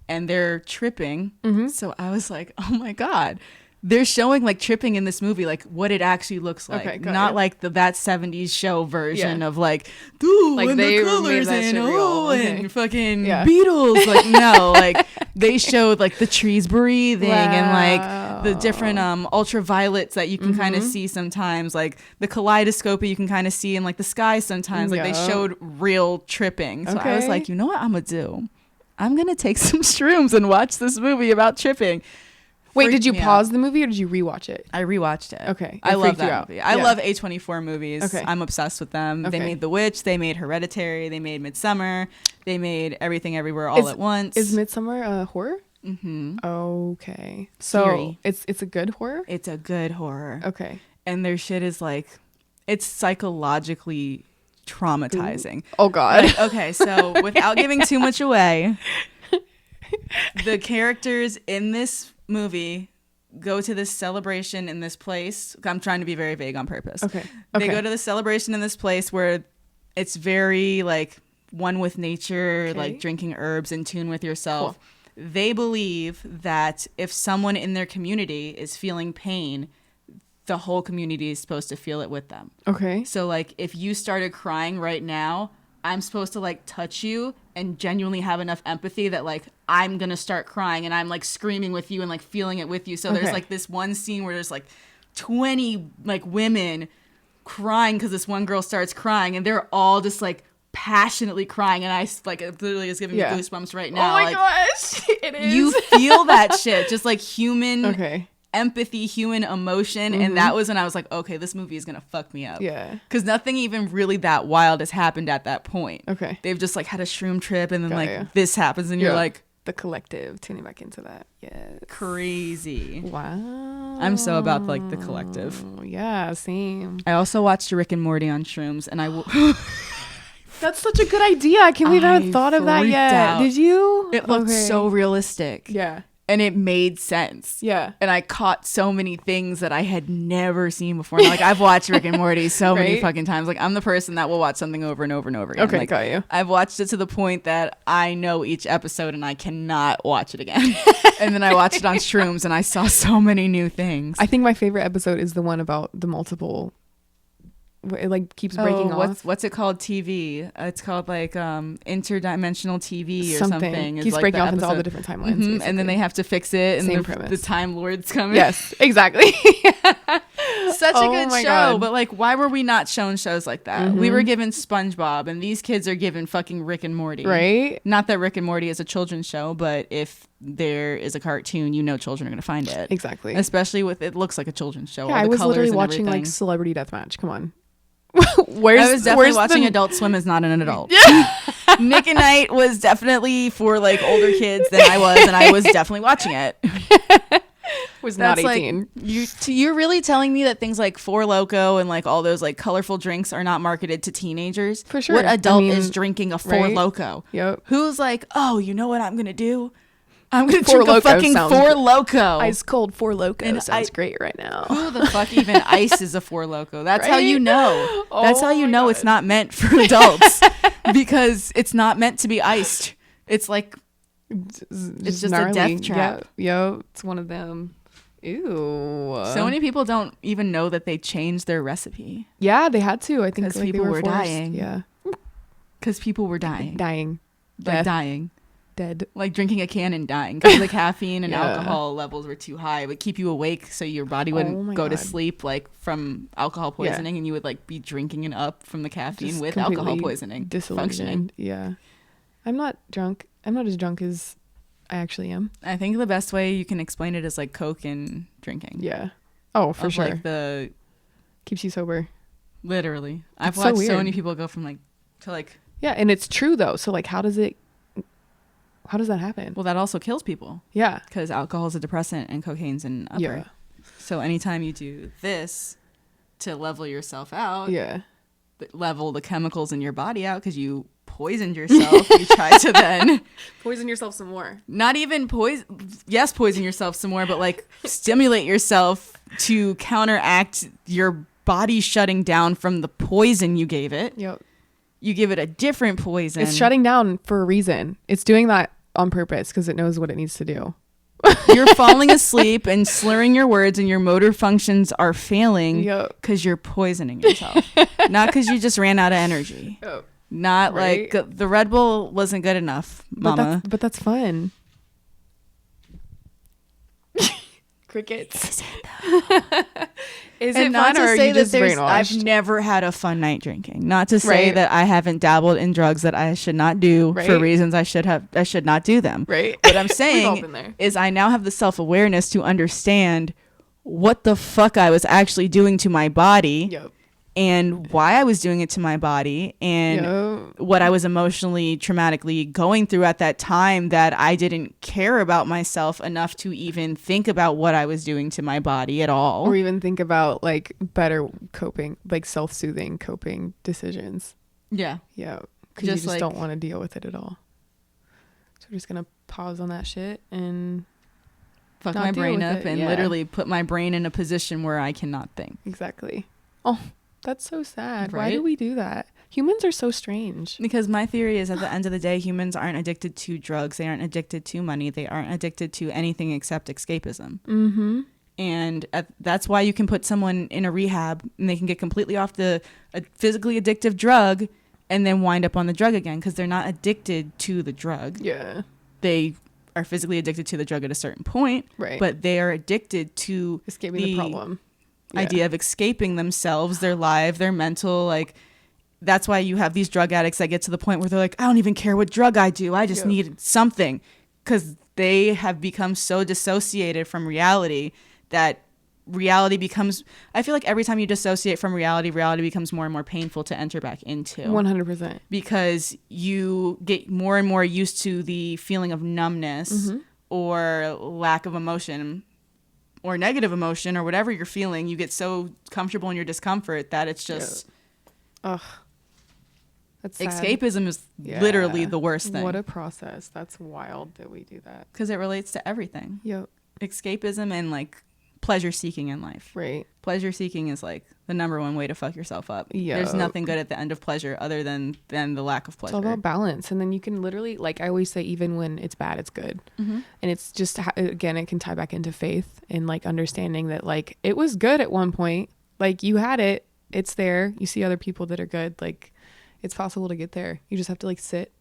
and they're tripping. Mm-hmm. So I was like, oh my God. They're showing like tripping in this movie, like what it actually looks like. Okay, not it. like that 70s show version Yeah. of like, ooh, Like and they the made colors that and shit real. oh, Okay. and fucking Yeah. Beatles. Like, no, like they showed like the trees breathing and like the different ultraviolets that you can kind of see sometimes, like the kaleidoscope you can kind of see in like the sky sometimes. Like they showed real tripping. So I was Okay. like, you know what I'm gonna do? I'm gonna take some shrooms and watch this movie about tripping. Wait, did you me pause the movie or did you rewatch it? I rewatched it. Okay. I It love freaked you that out. movie. I Yeah. love A24 movies. Okay. I'm obsessed with them. They Okay. made The Witch. They made Hereditary. They made Midsummer. They made Everything Everywhere All at Once. Is Midsummer a horror? Mm-hmm. Okay. So Scary. it's a good horror? It's a good horror. Okay. And their shit is like, it's psychologically traumatizing. Oh God. Like, okay, so without giving too much away, the characters in this movie go to this celebration in this place. I'm trying to be very vague on purpose. Okay. They go to the celebration in this place where it's very like one with nature, Okay. like drinking herbs, in tune with yourself. Cool. They believe that if someone in their community is feeling pain, the whole community is supposed to feel it with them. Okay. So like if you started crying right now, I'm supposed to like touch you and genuinely have enough empathy that like I'm gonna start crying and I'm like screaming with you and like feeling it with you. So there's Okay. like this one scene where there's like 20 like women crying because this one girl starts crying and they're all just like passionately crying, and I like it literally is giving me goosebumps right now. Oh my like, gosh, it is. you feel that shit, just like human Okay. empathy, human emotion. And that was when I was like, okay, this movie is gonna fuck me up. Yeah. Because nothing even really that wild has happened at that point. Okay. They've just like had a shroom trip and then Got like ya. this happens and you're like, The Collective, tuning back into that. Yes. crazy. Wow. I'm so about like the Collective. Yeah, same. I also watched Rick and Morty on shrooms, and I That's such a good idea. I can't believe I haven't thought of that freaked yet. out. Did you? it looked Okay. so realistic. Yeah. And it made sense. Yeah. And I caught so many things that I had never seen before. Like I've watched Rick and Morty so many Right? fucking times. Like I'm the person that will watch something over and over and over again. Okay, like, got you. I've watched it to the point that I know each episode and I cannot watch it again. And then I watched it on shrooms and I saw so many new things. I think my favorite episode is the one about the multiple. It like keeps breaking off. What's it called? TV. It's called like Interdimensional TV or something. Is Keeps like breaking the off into all the episode. different timelines. Mhm. And then they have to fix it, and Same the premise. Time Lords come in. Yes, exactly. Such a Oh good my show, God. but like, why were we not shown shows like that? We were given SpongeBob, and these kids are given fucking Rick and Morty. Right? Not that Rick and Morty is a children's show, but if there is a cartoon, you know children are going to find it. Exactly. Especially with it looks like a children's show. Yeah, all I the was colors literally and watching everything. like Celebrity Deathmatch. Come on. I was definitely watching the... Adult Swim as not an adult. Nick and Night was definitely for like older kids than I was, and I was definitely watching it. Was not That's 18. Like, you're really telling me that things like Four Loko and like all those like colorful drinks are not marketed to teenagers? For sure. What adult I mean, is drinking a Four right? Loko? Yep. Who's like, oh, you know what I'm gonna do? I'm gonna Four drink a Loko fucking sounds Four good. Loko. Ice cold Four Loko And sounds great right now. Who the fuck even ices a Four Loko? That's how Right? you know. That's how Oh you my know it's God. not meant for adults because it's not meant to be iced. It's like it's just a death trap. Yep. It's one of them. Ew. So many people don't even know that they changed their recipe Yeah, they had to. I think 'Cause like, people they were forced. dying. Yeah. because people were dying, Dying. like Death. dying, Dead. like drinking a can and dying because the caffeine and Yeah. alcohol levels were too high. It would keep you awake so your body Oh wouldn't my go to God. sleep like from alcohol Yeah. poisoning, and you would like be drinking it up from the caffeine Just with alcohol completely poisoning. Disillusioned. Functioning. Yeah. I'm not drunk. I'm not as drunk as I actually am. I think the best way you can explain it is like Coke and drinking. Yeah. Oh, for Of, sure. Like the Keeps you sober. literally, I've It's so watched so weird. many people go from like to like. Yeah, and it's true though. So like, how does that happen? Well, that also kills people Yeah. because alcohol is a depressant and cocaine's an upper. Yeah. So anytime you do this to level yourself out, level the chemicals in your body out because you poisoned yourself, you try to then poison yourself some more. Not even poison yourself some more, but like stimulate yourself to counteract your body shutting down from the poison you gave it. Yep. You give it a different poison. It's shutting down for a reason. It's doing that on purpose because it knows what it needs to do. You're falling asleep and slurring your words and your motor functions are failing because you're poisoning yourself. Not because you just ran out of energy. Yep. Not like the Red Bull wasn't good enough, mama. But that's fun. Crickets. Is it fun, or are you just brainwashed? I've never had a fun night drinking. Not to say that I haven't dabbled in drugs that I should not do for reasons I should not do them. Right. What I'm saying is I now have the self-awareness to understand what the fuck I was actually doing to my body. Yep. And why I was doing it to my body and what I was emotionally, traumatically going through at that time, that I didn't care about myself enough to even think about what I was doing to my body at all. Or even think about like better coping, like self-soothing coping decisions. Yeah. Yeah. Because you just don't want to deal with it at all. So we're just going to pause on that shit and fuck my brain up and literally put my brain in a position where I cannot think. Exactly. Oh, that's so sad. Right? Why do we do that? Humans are so strange. Because my theory is at the end of the day, humans aren't addicted to drugs. They aren't addicted to money. They aren't addicted to anything except escapism. Mm-hmm. And that's why you can put someone in a rehab and they can get completely off a physically addictive drug and then wind up on the drug again because they're not addicted to the drug. Yeah. They are physically addicted to the drug at a certain point. Right. But they are addicted to escaping the problem. Idea of escaping themselves, their life, their mental, like that's why you have these drug addicts that get to the point where they're like, I don't even care what drug I do, I just need something, because they have become so dissociated from reality that reality becomes, I feel like every time you dissociate from reality becomes more and more painful to enter back into. 100%. Because you get more and more used to the feeling of numbness or lack of emotion or negative emotion or whatever you're feeling. You get so comfortable in your discomfort that it's just that's sad. Escapism is literally the worst thing. What a process. That's wild that we do that, because it relates to everything. Yep. Escapism and like pleasure seeking in life. Right. Pleasure seeking is like the number one way to fuck yourself up. Yep. There's nothing good at the end of pleasure other than the lack of pleasure. It's all about balance. And then you can literally, like I always say, even when it's bad, it's good. And it's just, again, it can tie back into faith and like understanding that like it was good at one point. Like you had it, it's there. You see other people that are good. Like it's possible to get there. You just have to like sit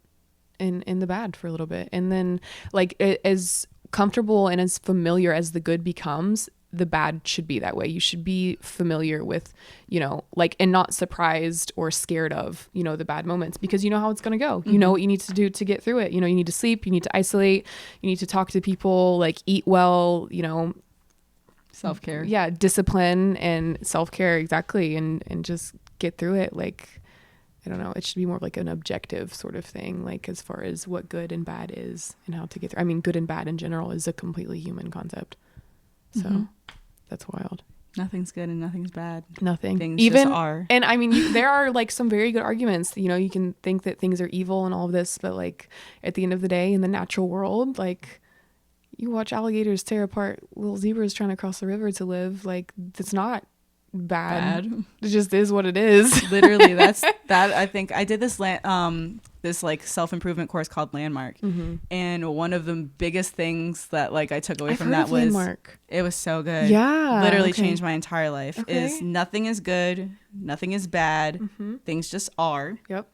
in the bad for a little bit. And then like as comfortable and as familiar as the good becomes, the bad should be that way. You should be familiar with, you know, like, and not surprised or scared of, you know, the bad moments, because you know how it's going to go. You know what you need to do to get through it. You know, you need to sleep, you need to isolate, you need to talk to people, like eat well, you know, self-care. Yeah. Discipline and self-care. Exactly. And just get through it. Like, I don't know. It should be more of like an objective sort of thing, like as far as what good and bad is and how to get through. I mean, good and bad in general is a completely human concept. So that's wild. Nothing's good and nothing's bad. Nothing. Things even just are. And I mean, there are like some very good arguments. You know, you can think that things are evil and all of this, but like at the end of the day, in the natural world, like you watch alligators tear apart little zebras trying to cross the river to live. Like it's not bad. It just is what it is. Literally, that's that. I think I did this this like self-improvement course called Landmark, and one of the biggest things that like I took away from that was Landmark. It was so good. Yeah, literally changed my entire life. Is nothing is good, nothing is bad, things just are. Yep.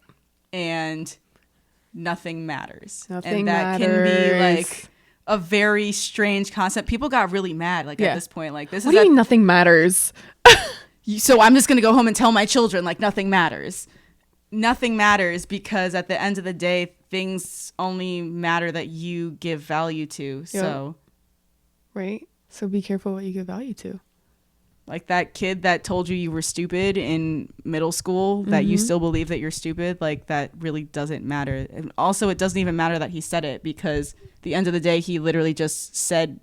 And nothing matters. Nothing and that matters. Can be like a very strange concept. People got really mad like at this point. Like this what do you mean nothing matters? So I'm just gonna go home and tell my children like nothing matters. Nothing matters, because at the end of the day, things only matter that you give value to. So, right. So be careful what you give value to. Like that kid that told you were stupid in middle school, that you still believe that you're stupid, like that really doesn't matter. And also, it doesn't even matter that he said it, because at the end of the day, he literally just said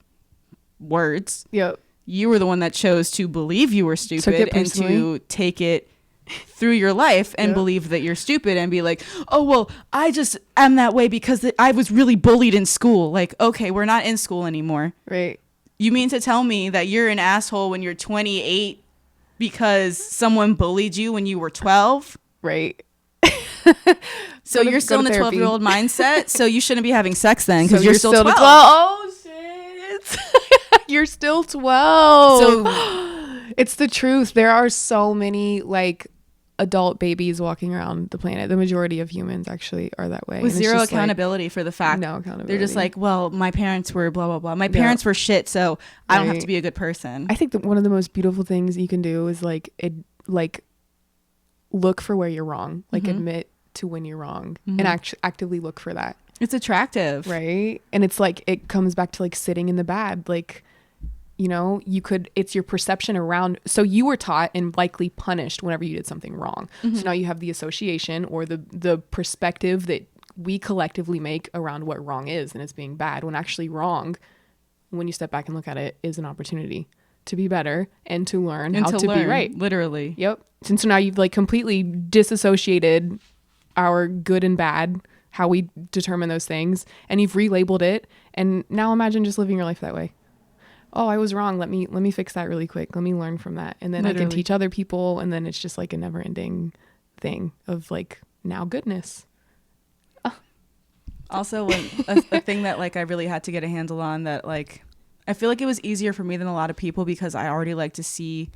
words. Yep. You were the one that chose to believe you were stupid and to take it through your life and believe that you're stupid and be like, oh, well, I just am that way because I was really bullied in school. Like, okay, we're not in school anymore. Right. You mean to tell me that you're an asshole when you're 28 because someone bullied you when you were 12? Right. So you're still in a 12-year-old mindset, so you shouldn't be having sex then because you're still 12. Oh, shit. You're still 12. So it's the truth. There are so many, like, adult babies walking around the planet. The majority of humans actually are that way. With zero accountability for the fact. No accountability. They're just like, well, my parents were blah, blah, blah. My parents were shit, so I don't have to be a good person. I think that one of the most beautiful things you can do is look for where you're wrong. Like admit to when you're wrong and actively look for that. It's attractive. Right. And it's like, it comes back to like sitting in the bad. Like, you know, it's your perception around. So you were taught and likely punished whenever you did something wrong. So now you have the association or the perspective that we collectively make around what wrong is, and it's being bad, when actually wrong, when you step back and look at it, is an opportunity to be better and to learn how to be right. Literally. Yep. And so now you've like completely disassociated our good and bad, how we determine those things, and you've relabeled it. And now imagine just living your life that way. Oh, I was wrong. Let me fix that really quick. Let me learn from that. And then I can teach other people. And then it's just like a never ending thing of like now goodness. Also, a thing that like I really had to get a handle on, that like I feel like it was easier for me than a lot of people because I already like to see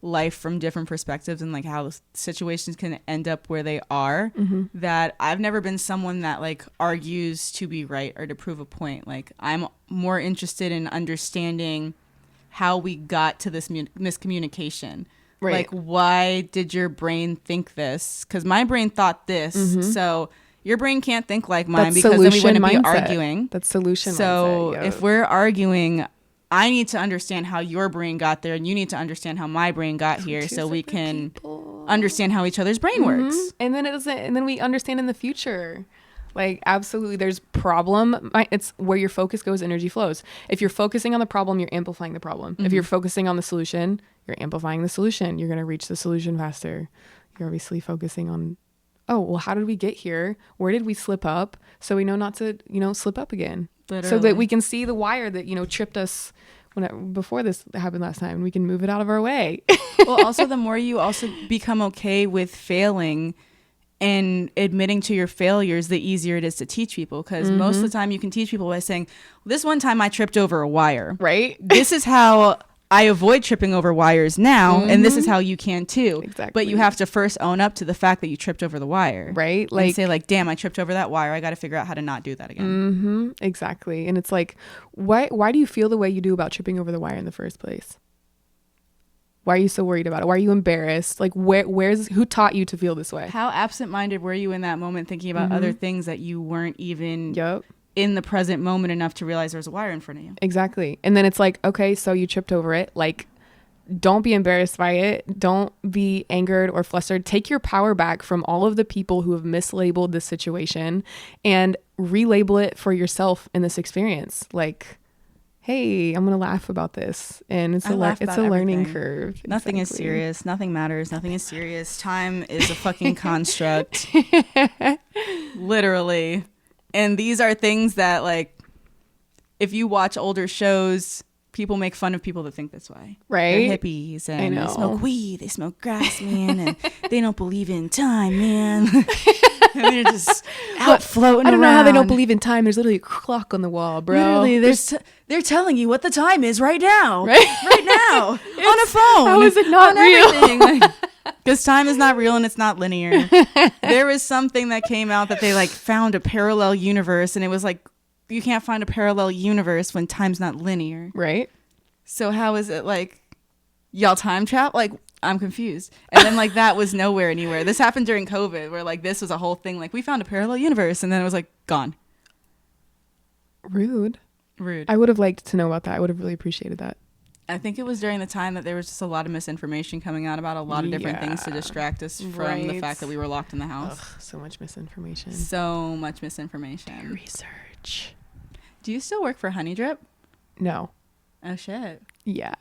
life from different perspectives and like how situations can end up where they are, that I've never been someone that like argues to be right or to prove a point. Like I'm more interested in understanding how we got to this miscommunication. Right. Like, why did your brain think this? Because my brain thought this. So your brain can't think like mine, because then we wouldn't be arguing. That's solution mindset. So if we're arguing, I need to understand how your brain got there, and you need to understand how my brain got here, so we can understand how each other's brain works. And then we understand in the future. Like, absolutely, there's problem. It's where your focus goes, energy flows. If you're focusing on the problem, you're amplifying the problem. If you're focusing on the solution, you're amplifying the solution. You're going to reach the solution faster. You're obviously focusing on, oh, well, how did we get here? Where did we slip up? So we know not to, slip up again. Literally. So that we can see the wire that, tripped us before this happened last time. We can move it out of our way. Well, also, the more you also become okay with failing and admitting to your failures, the easier it is to teach people. Because most of the time you can teach people by saying, this one time I tripped over a wire. Right. This is how I avoid tripping over wires now, and this is how you can too. Exactly. But you have to first own up to the fact that you tripped over the wire. Right. Like, and say like, damn, I tripped over that wire. I got to figure out how to not do that again. Exactly. And it's like, why do you feel the way you do about tripping over the wire in the first place? Why are you so worried about it? Why are you embarrassed? Like, who taught you to feel this way? How absent-minded were you in that moment, thinking about other things that you weren't even in the present moment enough to realize there's a wire in front of you? Exactly. And then it's like, okay, so you tripped over it. Like, don't be embarrassed by it. Don't be angered or flustered. Take your power back from all of the people who have mislabeled this situation and relabel it for yourself in this experience. Like, hey, I'm going to laugh about this. And it's a learning curve. Nothing is serious. Nothing matters. Nothing is serious. Time is a fucking construct. Literally. And these are things that, like, if you watch older shows, people make fun of people that think this way. Right. They're hippies and they smoke weed. They smoke grass, man. And they don't believe in time, man. And they're just out floating around. I don't know how they don't believe in time. There's literally a clock on the wall, bro. Literally, they're telling you what the time is right now. Right now. On a phone. How is it not real? Because time is not real and it's not linear. There was something that came out that they like found a parallel universe, and it was like, you can't find a parallel universe when time's not linear. Right. So how is it like, y'all time trap? Like, I'm confused. And then like that was nowhere anywhere. This happened during COVID, where like this was a whole thing. Like, we found a parallel universe, and then it was like gone. Rude. I would have liked to know about that. I would have really appreciated that. I think it was during the time that there was just a lot of misinformation coming out about a lot of different things to distract us from the fact that we were locked in the house. Ugh, so much misinformation. Do Research. Do you still work for Honey Drip? No. Oh shit. Yeah.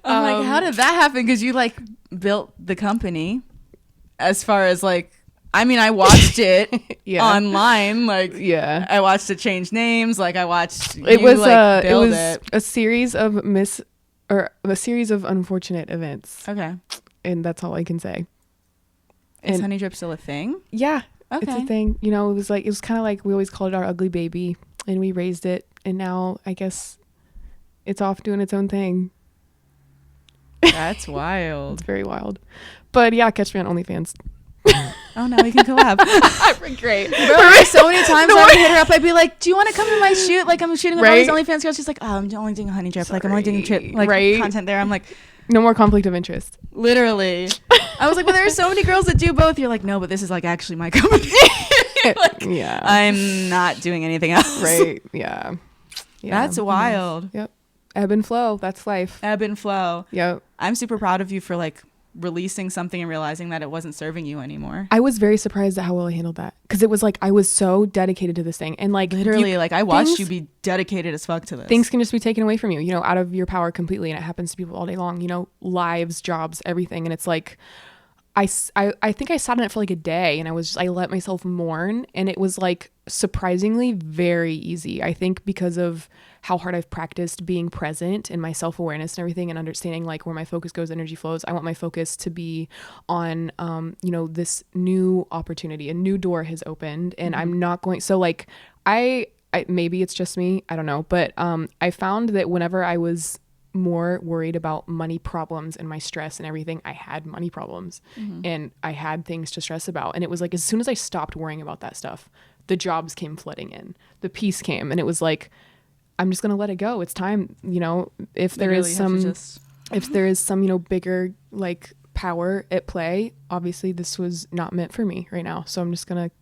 I'm like, how did that happen? Because you like built the company. As far as like, I mean, I watched it online. Like, I watched it change names. Like, I watched it was a series of a series of unfortunate events. Okay, and that's all I can say. Is Honey Drip still a thing? Yeah, okay. It's a thing. You know, it was kind of like we always called it our ugly baby, and we raised it, and now I guess it's off doing its own thing. That's wild. It's very wild. But yeah, catch me on OnlyFans. Oh, now we can collab. Great. Bro, so many times I would hit her up. I'd be like, "Do you want to come to my shoot? Like, I'm shooting with all these OnlyFans girls." She's like, "Oh, I'm only doing Honey Drip. Like, I'm only doing content there." I'm like, no more conflict of interest. Literally. I was like, "Well, there are so many girls that do both." You're like, "No, but this is like actually my company." Like, yeah. I'm not doing anything else. Right. Yeah. That's wild. Yep. Ebb and flow. That's life. Ebb and flow. Yep. I'm super proud of you for like releasing something and realizing that it wasn't serving you anymore. I was very surprised at how well I handled that, because it was like I was so dedicated to this thing, and like literally like I watched you be dedicated as fuck to this. Things can just be taken away from you, you know, out of your power completely, and it happens to people all day long, you know, lives, jobs, everything. And it's like I think I sat on it for like a day, and I let myself mourn, and it was like surprisingly very easy. I think because of how hard I've practiced being present in my self-awareness and everything, and understanding like where my focus goes, energy flows. I want my focus to be on, you know, this new opportunity. A new door has opened, and I'm not going. So like I maybe it's just me, I don't know. But I found that whenever I was more worried about money problems and my stress and everything, I had money problems, and I had things to stress about. And it was like, as soon as I stopped worrying about that stuff, the jobs came flooding in, the peace came, and it was like, I'm just going to let it go. It's time, you know, if there is some, you know, bigger like power at play, obviously this was not meant for me right now. So I'm just going to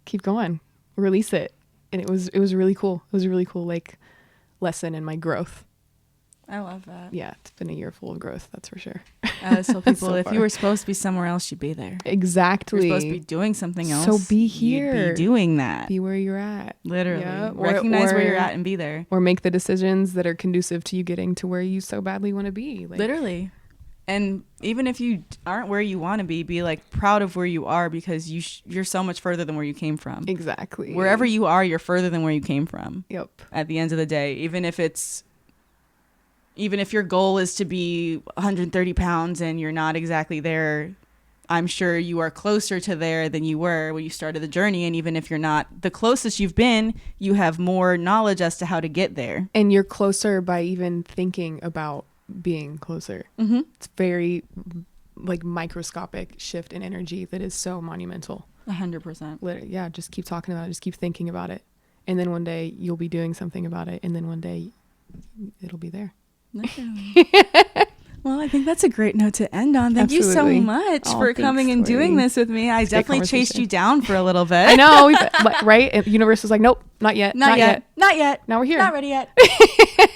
keep going, release it. And it was really cool. It was a really cool like lesson in my growth. I love that. Yeah, it's been a year full of growth, that's for sure. So people, if you were supposed to be somewhere else, you'd be there. Exactly. You're supposed to be doing something else. So be here. You'd be doing that. Be where you're at. Literally. Yeah. Recognize where you're at and be there. Or make the decisions that are conducive to you getting to where you so badly want to be. Like, literally. And even if you aren't where you want to be like proud of where you are, because you're so much further than where you came from. Exactly. Wherever you are, you're further than where you came from. Yep. At the end of the day, even if your goal is to be 130 pounds and you're not exactly there, I'm sure you are closer to there than you were when you started the journey. And even if you're not the closest you've been, you have more knowledge as to how to get there. And you're closer by even thinking about being closer. It's very like microscopic shift in energy that is so monumental. 100%. Literally, yeah, just keep talking about it. Just keep thinking about it. And then one day you'll be doing something about it. And then one day it'll be there. Well, I think that's a great note to end on. Thank you so much for coming and doing this with me. I definitely chased you down for a little bit. I know, right? The universe was like, nope, not yet. Not yet. Now we're here. Not ready yet.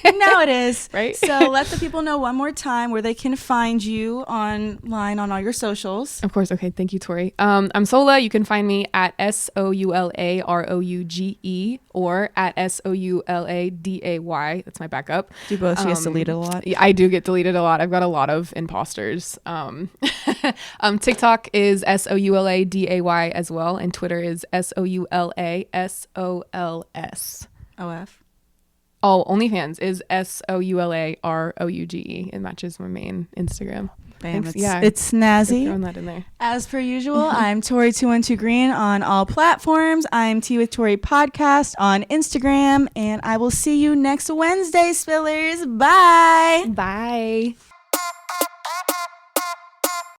Now it is. Right? So let the people know one more time where they can find you online on all your socials. Of course. Okay. Thank you, Tori. I'm Sola. You can find me at SOULAROUGE or at SOULADAY. That's my backup. Do both. She gets deleted a lot. Yeah, I do get deleted a lot. I've got a lot of imposters. TikTok is SOULADAY as well, and Twitter is SOULASOLS. OF. Oh, OnlyFans is SOULAROUGE. It matches my main Instagram. Bam, it's snazzy. Throwing that in there. As per usual, I'm Tori212 Green on all platforms. I'm Tea with Tori podcast on Instagram, and I will see you next Wednesday, Spillers. Bye. Bye.